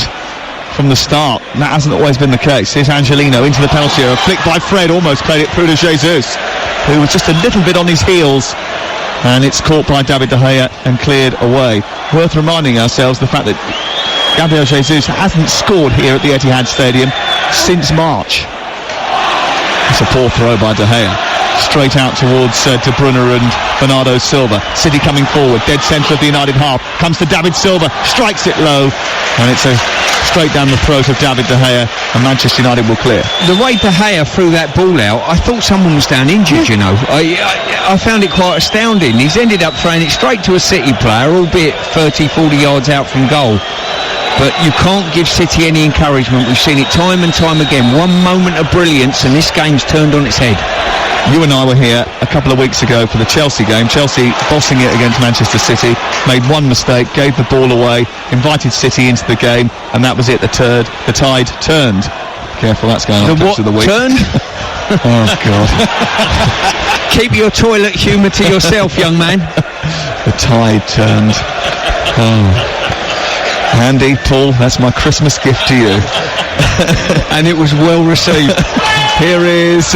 from the start. And that hasn't always been the case. Here's Angelino into the penalty area, flicked by Fred, almost played it through to Jesus, who was just a little bit on his heels, and it's caught by David De Gea and cleared away. Worth reminding ourselves the fact that Gabriel Jesus hasn't scored here at the Etihad Stadium since March. It's a poor throw by De Gea. Straight out towards De Bruyne and Bernardo Silva. City coming forward, dead centre of the United half. Comes to David Silva, strikes it low, and it's a straight down the throat of David De Gea, and Manchester United will clear. The way De Gea threw that ball out, I thought someone was down injured, you know. I found it quite astounding. He's ended up throwing it straight to a City player, albeit 30, 40 yards out from goal. But you can't give City any encouragement. We've seen it time and time again. One moment of brilliance and this game's turned on its head. You and I were here a couple of weeks ago for the Chelsea game. Chelsea bossing it against Manchester City, made one mistake, gave the ball away, invited City into the game, and that was it. The tide turned. Careful, that's going on to the week. Turned? Oh, God. Keep your toilet humour to yourself, young man. The tide turned. Oh. Andy, Paul, that's my Christmas gift to you. And it was well received. Here is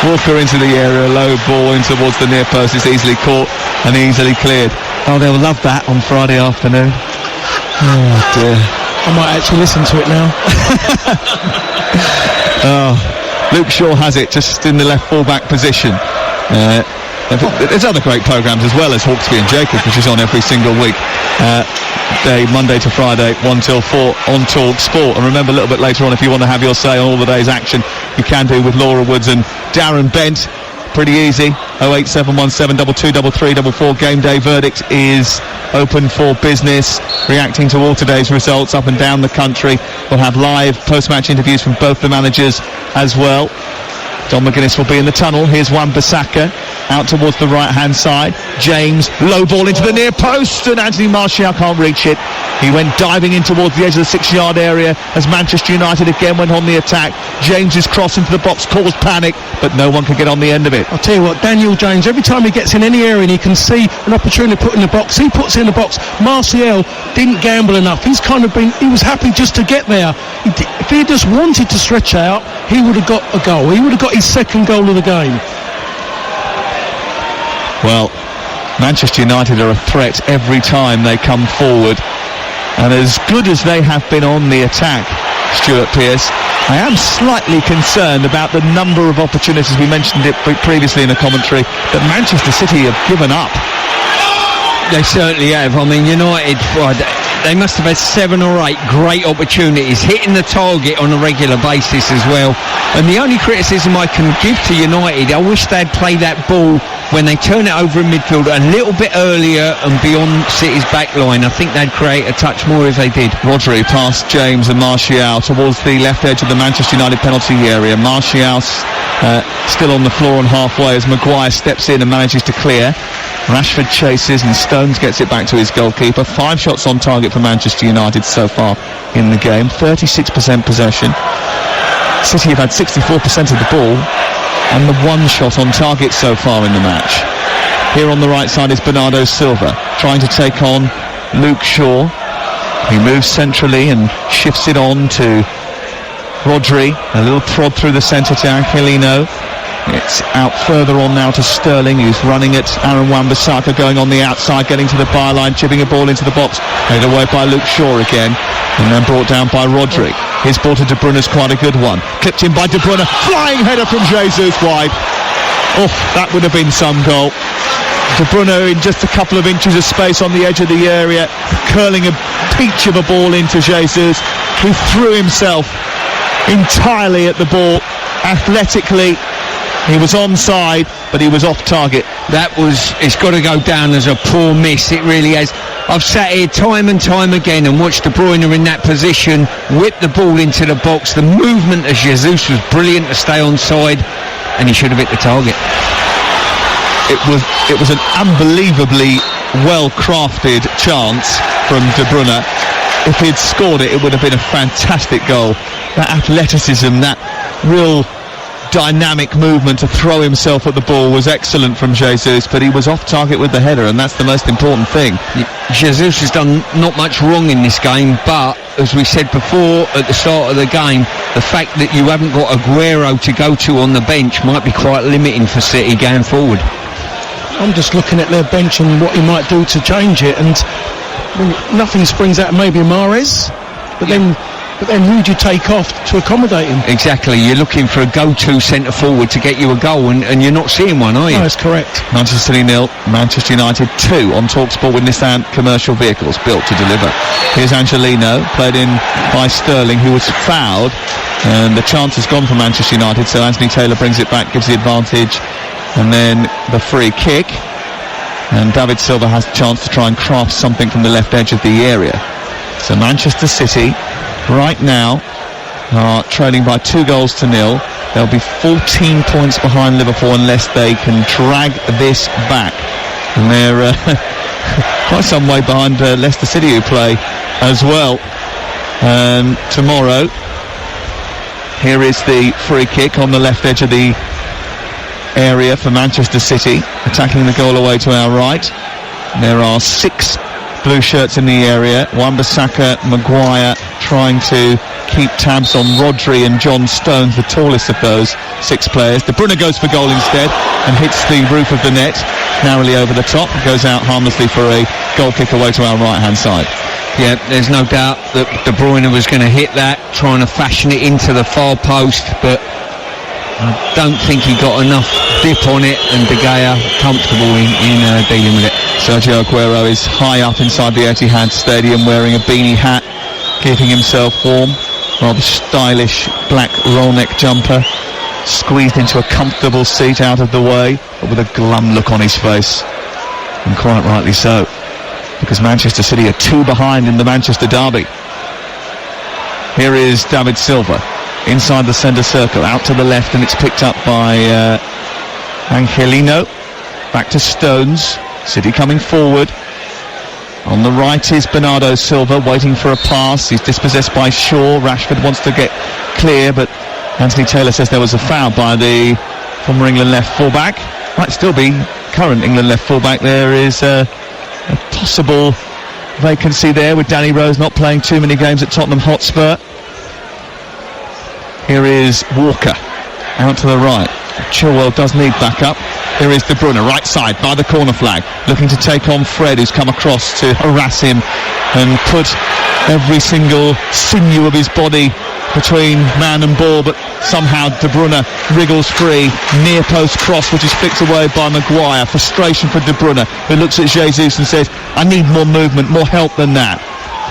Walker into the area, low ball in towards the near post. It's easily caught and easily cleared. Oh, they'll love that on Friday afternoon. Oh dear. I might actually listen to it now. Luke Shaw has it just in the left full-back position. There's other great programmes as well as Hawksby and Jacobs, which is on every single week. Monday to Friday, 1 till 4 on Talk Sport. And remember, a little bit later on, if you want to have your say on all the day's action, you can do with Laura Woods and Darren Bent. Pretty easy. 08717 223344. Game day verdict is open for business. Reacting to all today's results up and down the country. We'll have live post-match interviews from both the managers as well. John McGuinness will be in the tunnel. Here's Wan-Bissaka out towards the right-hand side. James, low ball into the near post, and Anthony Martial can't reach it. He went diving in towards the edge of the 6-yard area as Manchester United again went on the attack. James's cross into the box caused panic, but no one could get on the end of it. I'll tell you what, Daniel James, every time he gets in any area and he can see an opportunity to put in the box, he puts it in the box. Martial didn't gamble enough. He was happy just to get there. If he just wanted to stretch out, he would have got a goal. He would have got his second goal of the game. Well, Manchester United are a threat every time they come forward, and as good as they have been on the attack, Stuart Pearce, I am slightly concerned about the number of opportunities, we mentioned it previously in the commentary, that Manchester City have given up. They certainly have. I mean, United, they must have had 7 or 8 great opportunities, hitting the target on a regular basis as well. And the only criticism I can give to United, I wish they'd play that ball when they turn it over in midfield a little bit earlier and beyond City's back line. I think they'd create a touch more if they did. Rodri past James and Martial towards the left edge of the Manchester United penalty area. Martial still on the floor and halfway as Maguire steps in and manages to clear. Rashford chases and Stones gets it back to his goalkeeper. 5 shots on target for Manchester United so far in the game. 36% possession. City have had 64% of the ball and the 1 shot on target so far in the match. Here on the right side is Bernardo Silva trying to take on Luke Shaw. He moves centrally and shifts it on to Rodri. A little prod through the centre to Angelino. It's out further on now to Sterling, who's running at Aaron Wan-Bissaka, going on the outside, getting to the byline, chipping a ball into the box, made away by Luke Shaw again, and then brought down by Rodri. His ball to De Bruyne is quite a good one. Clipped in by De Bruyne, flying header from Jesus wide. Oh, that would have been some goal. De Bruyne in just a couple of inches of space on the edge of the area, curling a peach of a ball into Jesus, who threw himself entirely at the ball, athletically He was onside, but he was off target. It's got to go down as a poor miss. It really has. I've sat here time and time again and watched De Bruyne in that position, whip the ball into the box. The movement of Jesus was brilliant to stay onside, and he should have hit the target. It was an unbelievably well-crafted chance from De Bruyne. If he'd scored it, it would have been a fantastic goal. That athleticism, that real dynamic movement to throw himself at the ball was excellent from Jesus, but he was off target with the header, and that's the most important thing. Jesus has done not much wrong in this game, but as we said before at the start of the game, the fact that you haven't got Aguero to go to on the bench might be quite limiting for City going forward. I'm just looking at their bench and what he might do to change it, and nothing springs out of maybe Mahrez, but then who do you take off to accommodate him? Exactly, you're looking for a go-to centre forward to get you a goal, and you're not seeing one, are you? No, that's correct. Manchester City 0, Manchester United 2 on TalkSport with Nissan Commercial Vehicles, built to deliver. Here's Angelino, played in by Sterling, who was fouled, and the chance has gone for Manchester United, so Anthony Taylor brings it back, gives the advantage, and then the free kick, and David Silva has a chance to try and craft something from the left edge of the area. So Manchester City right now are trailing by 2-0. They'll be 14 points behind Liverpool unless they can drag this back, and they're quite some way behind Leicester City, who play as well tomorrow. Here is the free kick on the left edge of the area for Manchester City, attacking the goal away to our right. There are 6 blue shirts in the area. Wan-Bissaka, Maguire trying to keep tabs on Rodri and John Stones, the tallest of those 6 players. De Bruyne goes for goal instead and hits the roof of the net narrowly over the top, goes out harmlessly for a goal kick away to our right hand side. Yeah, there's no doubt that De Bruyne was going to hit that, trying to fashion it into the far post, but I don't think he got enough dip on it, and De Gea comfortable in dealing with it. Sergio Aguero is high up inside the Etihad Stadium wearing a beanie hat, keeping himself warm. Rather stylish black roll neck jumper, squeezed into a comfortable seat out of the way, but with a glum look on his face, and quite rightly so, because Manchester City are 2 behind in the Manchester derby. Here is David Silva inside the centre circle, out to the left, and it's picked up by Angelino. Back to Stones. City coming forward. On the right is Bernardo Silva, waiting for a pass. He's dispossessed by Shaw. Rashford wants to get clear, but Anthony Taylor says there was a foul by the former England left fullback. Might still be current England left fullback. There is a possible vacancy there with Danny Rose not playing too many games at Tottenham Hotspur. Here is Walker, out to the right. Chilwell does need backup. Here is De Bruyne, right side, by the corner flag, looking to take on Fred, who's come across to harass him and put every single sinew of his body between man and ball, but somehow De Bruyne wriggles free. Near post cross, which is flicked away by Maguire. Frustration for De Bruyne, who looks at Jesus and says, I need more movement, more help than that.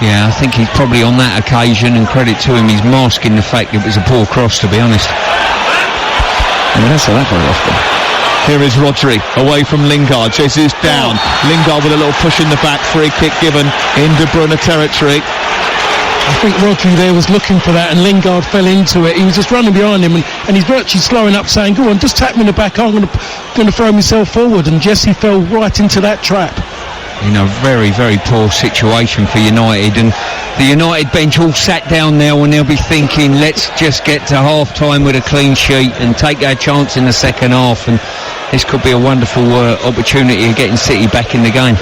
Yeah, I think he's probably on that occasion, and credit to him, he's masking the fact it was a poor cross, to be honest. I mean, that's that very often. Here is Rodri, away from Lingard. Jesus down. Lingard with a little push in the back. Free kick given in De Bruyne territory. I think Rodri there was looking for that, and Lingard fell into it. He was just running behind him, and he's virtually slowing up, saying, go on, just tap me in the back, I'm going to throw myself forward. And Jesse fell right into that trap. You know, very, very poor situation for United, and the United bench all sat down now, and they'll be thinking, let's just get to half-time with a clean sheet and take our chance in the second half, and this could be a wonderful opportunity of getting City back in the game.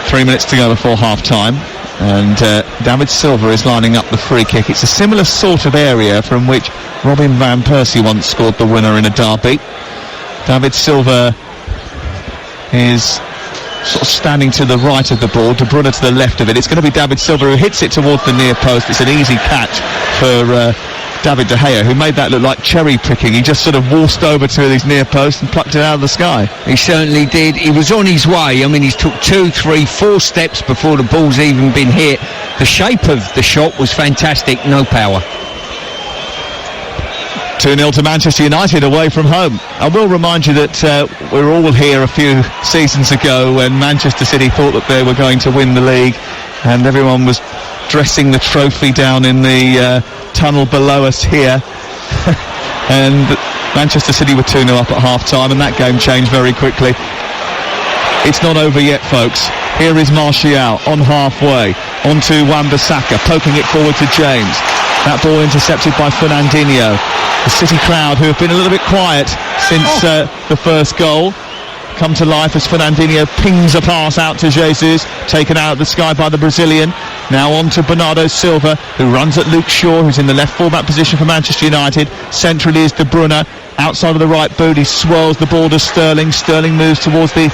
3 minutes to go before half-time, and David Silva is lining up the free kick. It's a similar sort of area from which Robin Van Persie once scored the winner in a derby. David Silva is sort of standing to the right of the ball, De Bruyne to the left of it. It's going to be David Silva who hits it towards the near post. It's an easy catch for David De Gea, who made that look like cherry picking. He just sort of waltzed over to his near post and plucked it out of the sky. He certainly did. He was on his way. I mean, he's took 2, 3, 4 steps before the ball's even been hit. The shape of the shot was fantastic, no power. 2-0 to Manchester United away from home. I will remind you that we were all here a few seasons ago when Manchester City thought that they were going to win the league, and everyone was dressing the trophy down in the tunnel below us here. And Manchester City were 2-0 up at half-time, and that game changed very quickly. It's not over yet, folks. Here is Martial on halfway, onto Wan-Bissaka, poking it forward to James. That ball intercepted by Fernandinho. The City crowd, who have been a little bit quiet since the first goal, come to life as Fernandinho pings a pass out to Jesus, taken out of the sky by the Brazilian. Now on to Bernardo Silva, who runs at Luke Shaw, who's in the left full-back position for Manchester United. Centrally is De Bruyne. Outside of the right boot, he swirls the ball to Sterling. Sterling moves towards the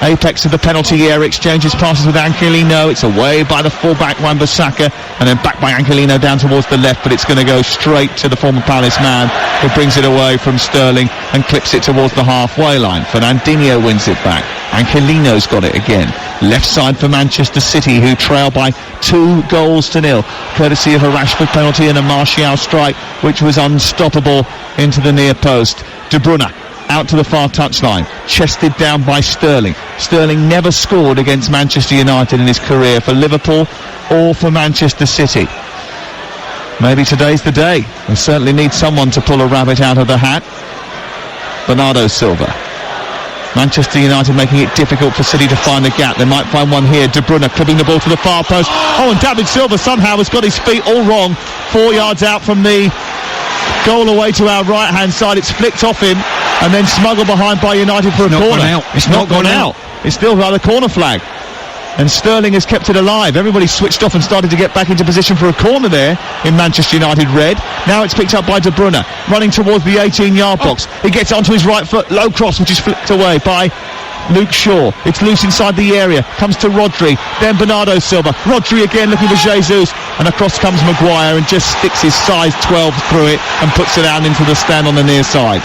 apex of the penalty area, exchanges passes with Angelino. It's away by the full-back Wan-Bissaka, and then back by Angelino down towards the left, but it's going to go straight to the former Palace man, who brings it away from Sterling and clips it towards the halfway line. Fernandinho wins it back. Angelino's got it again. Left side for Manchester City, who trail by 2-0, courtesy of a Rashford penalty and a Martial strike, which was unstoppable into the near post. De Bruyne out to the far touchline, chested down by Sterling. Sterling never scored against Manchester United in his career for Liverpool or for Manchester City. Maybe today's the day. We certainly need someone to pull a rabbit out of the hat. Bernardo Silva. Manchester United making it difficult for City to find the gap. They might find one here. De Bruyne clipping the ball to the far post. Oh, and David Silva somehow has got his feet all wrong. 4 yards out from the goal away to our right-hand side. It's flicked off him and then smuggled behind by United for a corner. It's not gone out. It's still by the corner flag. And Sterling has kept it alive. Everybody switched off and started to get back into position for a corner there in Manchester United red. Now it's picked up by De Bruyne, running towards the 18-yard box. He gets it onto his right foot, low cross, which is flicked away by Luke Shaw. It's loose inside the area, comes to Rodri, then Bernardo Silva. Rodri again looking for Jesus, and across comes Maguire and just sticks his size 12 through it and puts it out into the stand on the near side.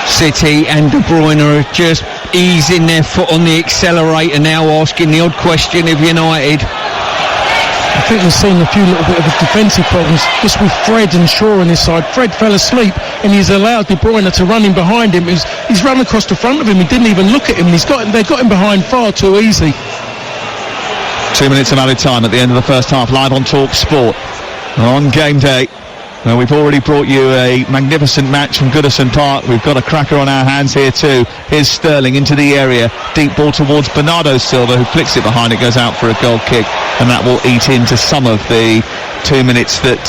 City and De Bruyne are just easing their foot on the accelerator now, asking the odd question of United. I think we've seen a few little bit of defensive problems just with Fred and Shaw on his side. Fred fell asleep and he's allowed De Bruyne to run in behind him. He's run across the front of him. He didn't even look at him. They got him behind far too easy. 2 minutes of added time at the end of the first half, live on Talk Sport on game day. Well, we've already brought you a magnificent match from Goodison Park. We've got a cracker on our hands here too. Here's Sterling into the area. Deep ball towards Bernardo Silva, who flicks it behind. It goes out for a goal kick, and that will eat into some of the 2 minutes that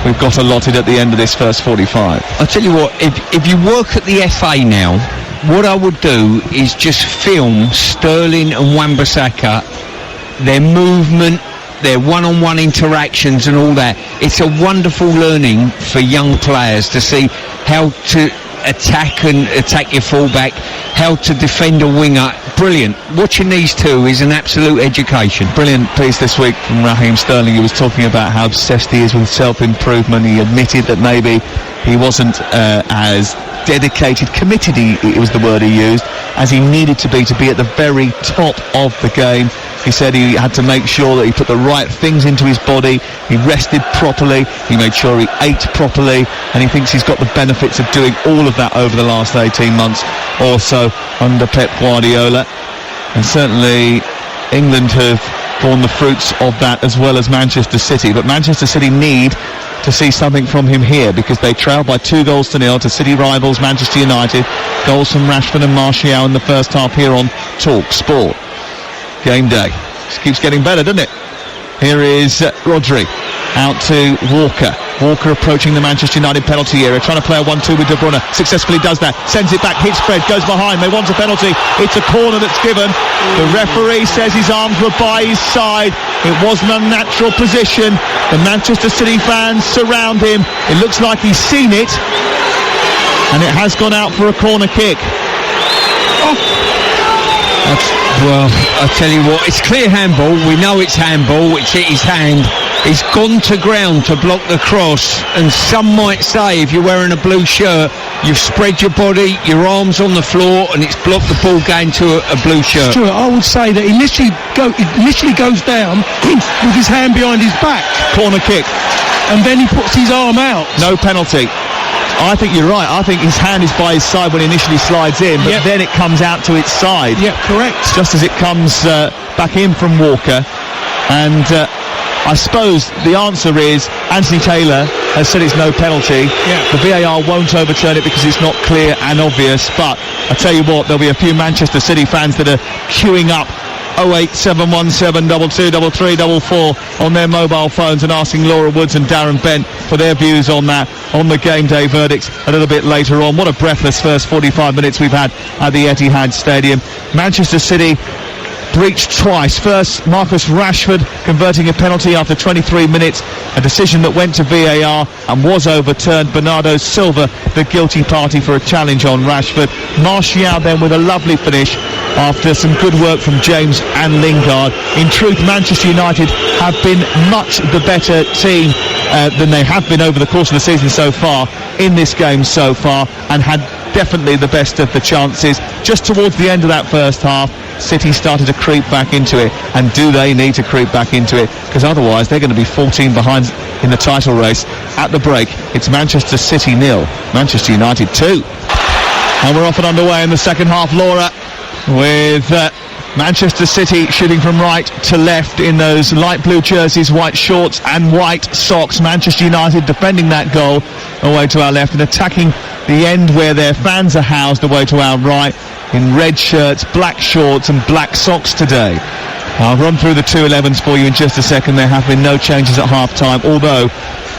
we've got allotted at the end of this first 45. I'll tell you what, if you work at the FA now, what I would do is just film Sterling and Wan-Bissaka, their movement, their one-on-one interactions and all that. It's a wonderful learning for young players to see how to attack your fullback, how to defend a winger. Brilliant. Watching these two is an absolute education. Brilliant piece this week from Raheem Sterling. He was talking about how obsessed he is with self-improvement. He admitted that maybe he wasn't as dedicated, committed, it was the word he used, as he needed to be at the very top of the game. He said he had to make sure that he put the right things into his body, he rested properly, he made sure he ate properly, and he thinks he's got the benefits of doing all of that over the last 18 months or so under Pep Guardiola. And certainly England have borne the fruits of that, as well as Manchester City. But Manchester City need to see something from him here, because they trail by 2-0 to City rivals Manchester United. Goals from Rashford and Martial in the first half here on Talk Sport. Game day. Just keeps getting better, doesn't it? Here is Rodri out to Walker. Walker approaching the Manchester United penalty area, trying to play a 1-2 with De Bruyne. Successfully does that. Sends it back, hits Fred, goes behind. They want a penalty. It's a corner that's given. The referee says his arms were by his side. It was an unnatural position. The Manchester City fans surround him. It looks like he's seen it. And it has gone out for a corner kick. Well, I tell you what, it's clear handball. We know it's handball. It's hit his hand. He's gone to ground to block the cross, and some might say if you're wearing a blue shirt, you've spread your body, your arms on the floor, and it's blocked the ball going to a blue shirt. Stuart, I would say that he initially goes down with his hand behind his back. Corner kick. And then he puts his arm out. No penalty. I think you're right. I think his hand is by his side when he initially slides in, but then it comes out to its side. Yeah, correct. Just as it comes back in from Walker. And I suppose the answer is Anthony Taylor has said it's no penalty. Yeah. The VAR won't overturn it because it's not clear and obvious. But I tell you what, there'll be a few Manchester City fans that are queuing up 08717223344 on their mobile phones and asking Laura Woods and Darren Bent for their views on that, on the game day verdicts a little bit later on. What a breathless first 45 minutes we've had at the Etihad Stadium. Manchester City breached twice. First, Marcus Rashford converting a penalty after 23 minutes, a decision that went to VAR and was overturned. Bernardo Silva, the guilty party for a challenge on Rashford. Martial then with a lovely finish after some good work from James and Lingard. In truth, Manchester United have been much the better team than they have been over the course of the season so far, in this game so far, and had definitely the best of the chances. Just towards the end of that first half, City started to creep back into it, and do they need to creep back into it, because otherwise they're going to be 14 behind in the title race. At the break, it's Manchester City 0, Manchester United 2, and we're off and underway in the second half, Laura, with Manchester City shooting from right to left in those light blue jerseys, white shorts and white socks. Manchester United defending that goal away to our left and attacking the end where their fans are housed away to our right in red shirts, black shorts and black socks today. I'll run through the 2-11s for you in just a second. There have been no changes at half-time, although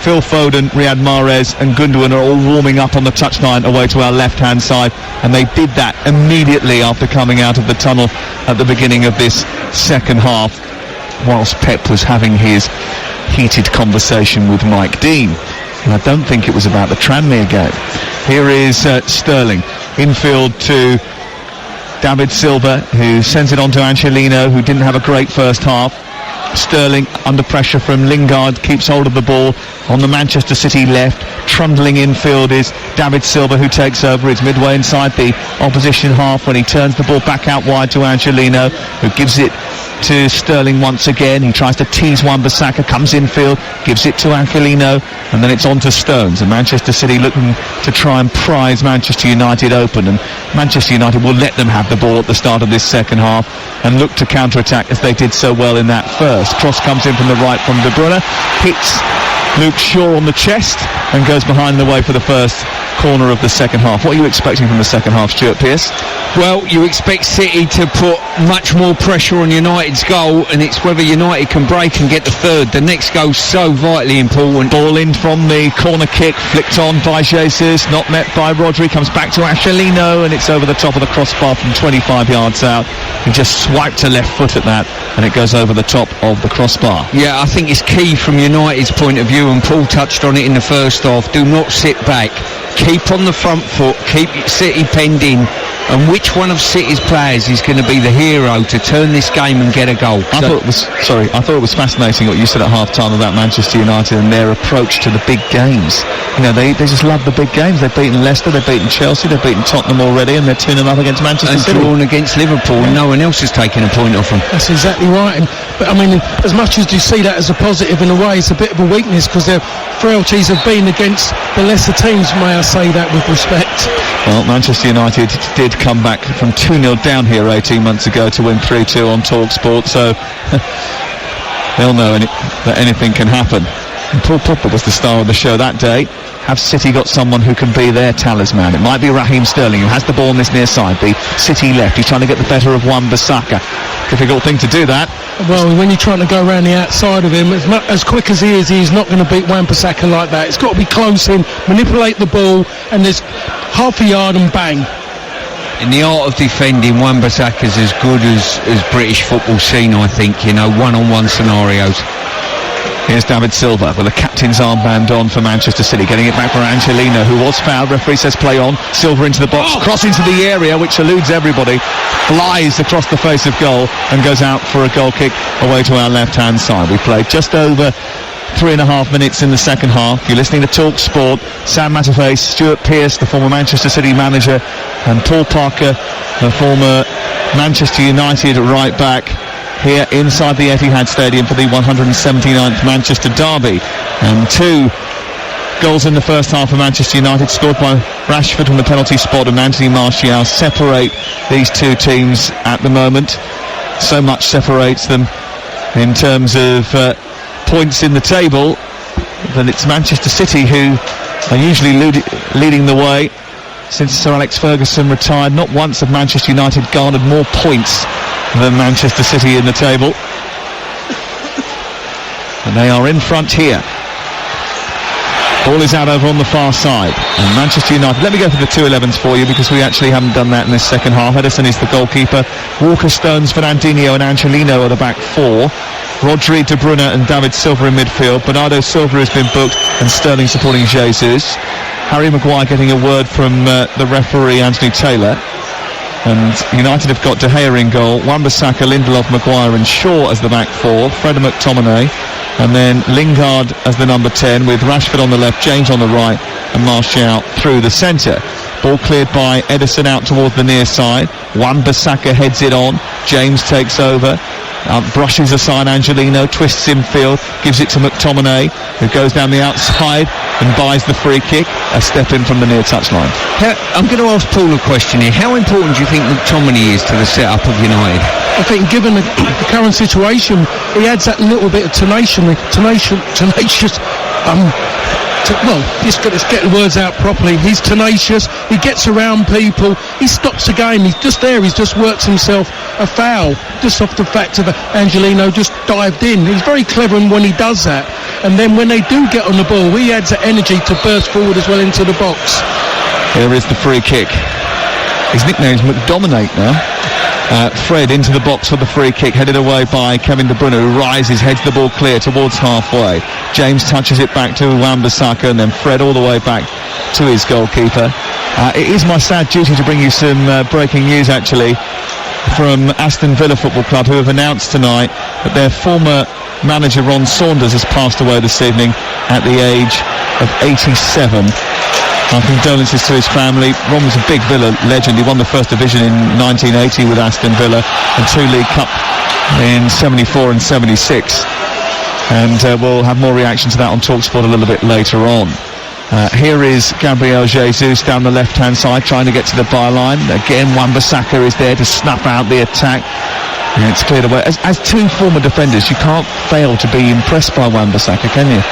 Phil Foden, Riyad Mahrez and Gundogan are all warming up on the touchline away to our left-hand side, and they did that immediately after coming out of the tunnel at the beginning of this second half, whilst Pep was having his heated conversation with Mike Dean. And I don't think it was about the Tranmere game. Here is Sterling, infield to David Silva, who sends it on to Angelino, who didn't have a great first half. Sterling under pressure from Lingard, keeps hold of the ball on the Manchester City left. Trundling infield is David Silva, who takes over. It's midway inside the opposition half when he turns the ball back out wide to Angelino, who gives it to Sterling once again. He tries to tease Wan-Bissaka, comes infield, gives it to Angelino, and then it's on to Stones. And Manchester City looking to try and prize Manchester United open, and Manchester United will let them have the ball at the start of this second half and look to counter-attack as they did so well in that first. Cross comes in from the right from De Bruyne, hits Luke Shaw on the chest and goes behind the way for the first corner of the second half. What are you expecting from the second half, Stuart Pearce? Well, you expect City to put much more pressure on United's goal, and it's whether United can break and get the third. The next goal's so vitally important. Ball in from the corner kick, flicked on by Jesus, not met by Rodri, comes back to Angelino, and it's over the top of the crossbar from 25 yards out. He just swiped to left foot at that, and it goes over the top of the crossbar. Yeah, I think it's key from United's point of view, and Paul touched on it in the first half. Do not sit back. Keep on the front foot, keep City penned in, and which one of City's players is going to be the hero to turn this game and get a goal? I thought it was fascinating what you said at half-time about Manchester United and their approach to the big games. You know, they just love the big games. They've beaten Leicester, they've beaten Chelsea, they've beaten Tottenham already, and they're 2-0 against Manchester City. And drawn against Liverpool, and no one else has taken a point off them. That's exactly right. But I mean, as much as you see that as a positive, in a way it's a bit of a weakness, because their frailties have been against the lesser teams, may I say that with respect. Well, Manchester United did come back from 2-0 down here 18 months ago to win 3-2 on TalkSport, so they'll know that anything can happen. And Paul Pogba was the star of the show that day. Have City got someone who can be their talisman? It might be Raheem Sterling, who has the ball on this near side, the City left. He's trying to get the better of Wan-Bissaka. Difficult thing to do that. Well, when you're trying to go around the outside of him, as quick as he is, he's not going to beat Wan-Bissaka like that. It's got to be close in, manipulate the ball, and there's half a yard and bang. In the art of defending, Wan-Bissaka's as good as British football's seen, I think, you know, one-on-one scenarios. Here's David Silva with a captain's armband on for Manchester City, getting it back for Angelino, who was fouled. Referee says play on. Silva into the box, cross into the area, which eludes everybody, flies across the face of goal and goes out for a goal kick away to our left-hand side. We played just over 3.5 minutes in the second half. You're listening to TalkSport. Sam Matterface, Stuart Pearce, the former Manchester City manager, and Paul Parker, the former Manchester United right back, here inside the Etihad Stadium for the 179th Manchester derby. And two Goals in the first half for Manchester United, scored by Rashford from the penalty spot and Anthony Martial, separate these two teams at the moment. So much separates them in terms of points in the table that it's Manchester City who are usually leading the way. Since Sir Alex Ferguson retired, not once have Manchester United garnered more points than Manchester City in the table. And they are in front here. Ball is out over on the far side. And Manchester United, let me go for the 2-11s for you because we actually haven't done that in this second half. Ederson is the goalkeeper. Walker, Stones, Fernandinho and Angelino are the back four. Rodri, De Bruyne and David Silva in midfield. Bernardo Silva has been booked and Sterling supporting Jesus. Harry Maguire getting a word from the referee Anthony Taylor. And United have got De Gea in goal, Wan-Bissaka, Lindelof, Maguire and Shaw as the back four, Fred and McTominay, and then Lingard as the number 10 with Rashford on the left, James on the right and Martial through the centre. Ball cleared by Ederson out towards the near side. Wan-Bissaka heads it on, James takes over, brushes aside Angelino, twists infield, gives it to McTominay, who goes down the outside and buys the free kick, a step in from the near touchline. I'm going to ask Paul a question here. How important do you think McTominay is to the setup of United? I think given the current situation, he adds that little bit of tenacious, let's get the words out properly. He's tenacious, he gets around people, he stops the game, he's just there, he's just worked himself a foul, just off the fact of Angelino just dived in. He's very clever when he does that, and then when they do get on the ball, he adds that energy to burst forward as well into the box. Here is the free kick. His nickname is McDominate now. Fred into the box for the free kick, headed away by Kevin De Bruyne, who rises, heads the ball clear towards halfway. James touches it back to Wan-Bissaka and then Fred all the way back to his goalkeeper. It is my sad duty to bring you some breaking news actually from Aston Villa Football Club, who have announced tonight that their former manager Ron Saunders has passed away this evening at the age of 87. Our condolences to his family. Ron was a big Villa legend. He won the First Division in 1980 with Aston Villa and 2 League Cup in 74 and 76. And we'll have more reaction to that on TalkSport a little bit later on. Here is Gabriel Jesus down the left-hand side trying to get to the byline. Again, Wan-Bissaka is there to snuff out the attack. And it's cleared away. As two former defenders, you can't fail to be impressed by Wan-Bissaka, can you?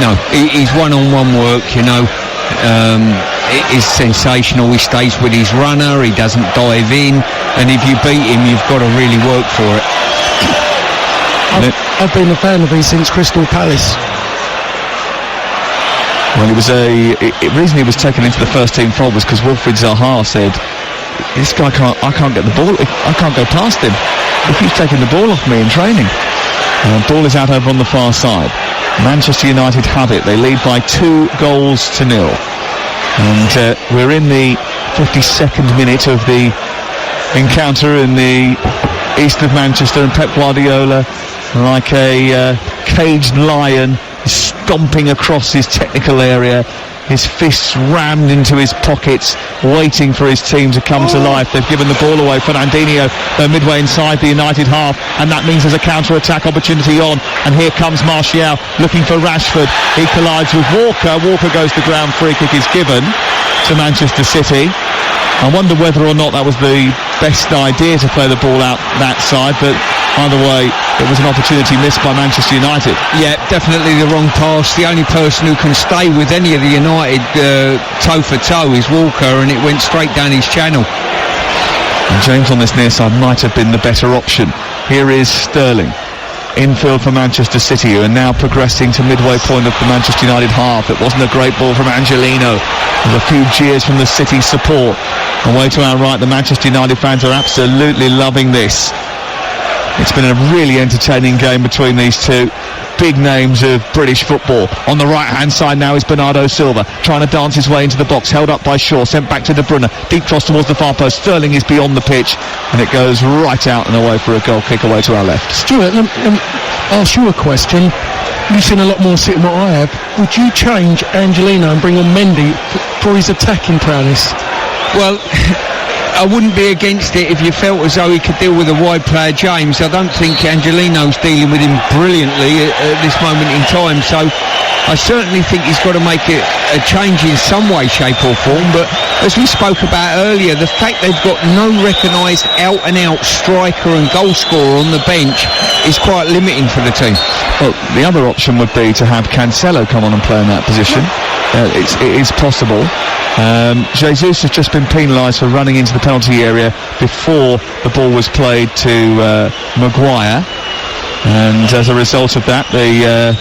No, he's one-on-one work, you know. It is sensational. He stays with his runner, he doesn't dive in, and if you beat him you've got to really work for it. I've been a fan of his since Crystal Palace. Well, the reason he was taken into the first team fold was because Wilfried Zaha said, this guy I can't get the ball, I can't go past him. He keeps taking the ball off me in training. Ball is out over on the far side. Manchester United have it. They lead by 2-0. And we're in the 52nd minute of the encounter in the east of Manchester, and Pep Guardiola, like a caged lion, is stomping across his technical area, his fists rammed into his pockets, waiting for his team to come to life. They've given the ball away. Fernandinho, they're midway inside the United half, and that means there's a counter-attack opportunity on. And here comes Martial looking for Rashford. He collides with Walker. Walker goes to ground. Free kick is given to Manchester City. I wonder whether or not that was the best idea to play the ball out that side, but either way, it was an opportunity missed by Manchester United. Yeah, definitely the wrong pass. The only person who can stay with any of the United toe for toe is Walker, and it went straight down his channel. And James on this near side might have been the better option. Here is Sterling. Infield for Manchester City, who are now progressing to midway point of the Manchester United half. It wasn't a great ball from Angelino. There's a few jeers from the City support. Away to our right, the Manchester United fans are absolutely loving this. It's been a really entertaining game between these two big names of British football. On the right-hand side now is Bernardo Silva, trying to dance his way into the box, held up by Shaw, sent back to De Bruyne, deep cross towards the far post. Sterling is beyond the pitch, and it goes right out and away for a goal kick away to our left. Stuart, let me ask you a question. You've seen a lot more City than what I have. Would you change Angelino and bring on Mendy for his attacking prowess? Well, I wouldn't be against it if you felt as though he could deal with a wide player James. I don't think Angelino's dealing with him brilliantly at this moment in time, so I certainly think he's got to make a change in some way, shape or form, but as we spoke about earlier, the fact they've got no recognised out-and-out striker and goal scorer on the bench is quite limiting for the team. Well, the other option would be to have Cancelo come on and play in that position. It is possible. Jesus has just been penalised for running into the penalty area before the ball was played to Maguire, and as a result of that, the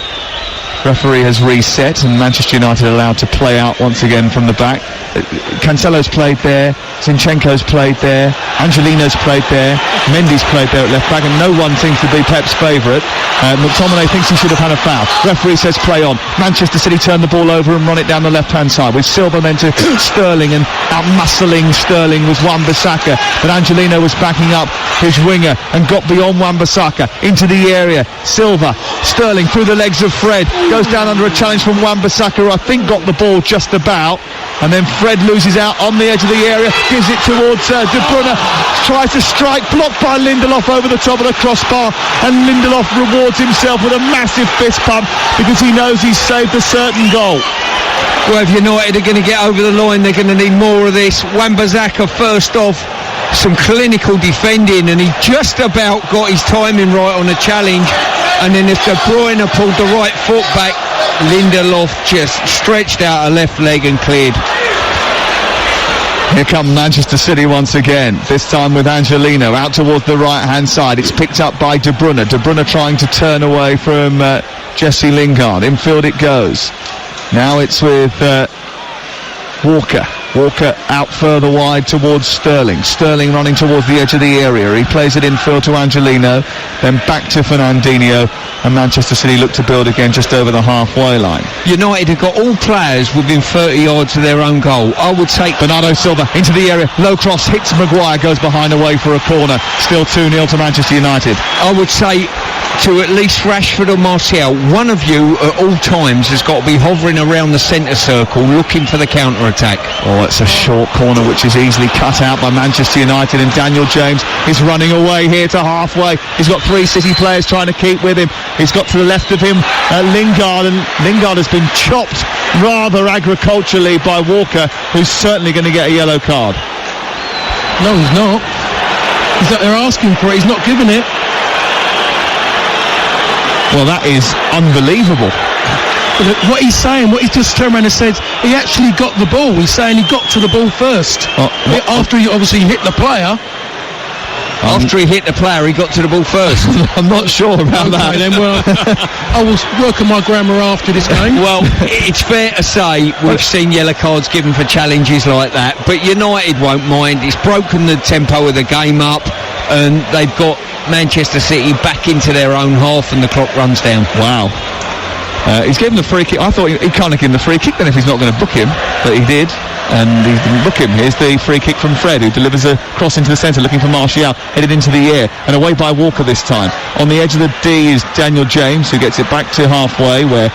referee has reset and Manchester United allowed to play out once again from the back. Cancelo's played there, Zinchenko's played there, Angelino's played there, Mendy's played there at left back, and no one seems to be Pep's favourite. McTominay thinks he should have had a foul. Referee says play on. Manchester City turn the ball over and run it down the left-hand side with Silva then to Sterling, and out-muscling Sterling was Wan-Bissaka, but Angelino was backing up his winger and got beyond Wan-Bissaka into the area. Silva, Sterling through the legs of Fred, goes down under a challenge from Wan-Bissaka, who I think got the ball just about, and then Fred loses out on the edge of the area, gives it towards De Bruyne, tries to strike, blocked by Lindelof over the top of the crossbar, and Lindelof rewards himself with a massive fist pump because he knows he's saved a certain goal. Well, if United are going to get over the line, they're going to need more of this. Wan-Bissaka first off, some clinical defending, and he just about got his timing right on the challenge, and then if De Bruyne pulled the right foot back, Lindelof just stretched out a left leg and cleared. Here come Manchester City once again, this time with Angelino out towards the right-hand side. It's picked up by De Bruyne. De Bruyne trying to turn away from Jesse Lingard. Infield it goes. Now it's with Walker. Walker out further wide towards Sterling. Sterling running towards the edge of the area. He plays it infield to Angelino, then back to Fernandinho, and Manchester City look to build again just over the halfway line. United have got all players within 30 yards of their own goal. I would take Bernardo Silva into the area. Low cross hits Maguire, goes behind away for a corner. Still 2-0 to Manchester United. I would say to at least Rashford or Martial, one of you at all times has got to be hovering around the centre circle looking for the counter-attack. Oh, it's a short corner which is easily cut out by Manchester United, and Daniel James is running away here to halfway. He's got three City players trying to keep with him. He's got to the left of him Lingard, and Lingard has been chopped rather agriculturally by Walker, who's certainly going to get a yellow card. No, he's not. They're asking for it. He's not giving it. Well, that is unbelievable. What he's saying, what he's just turned around and said, he actually got the ball. He's saying he got to the ball first. After he obviously hit the player. After he hit the player, he got to the ball first. I'm not sure about that. Then, well, I will work on my grammar after this game. Well, it's fair to say we've seen yellow cards given for challenges like that, but United won't mind. It's broken the tempo of the game up, and they've got Manchester City back into their own half, and the clock runs down. Wow. He's given the free kick. I thought he can't have given the free kick then if he's not going to book him, but he did, and he didn't book him. Here's the free kick from Fred, who delivers a cross into the centre looking for Martial, headed into the air and away by Walker this time. On the edge of the D is Daniel James, who gets it back to halfway, where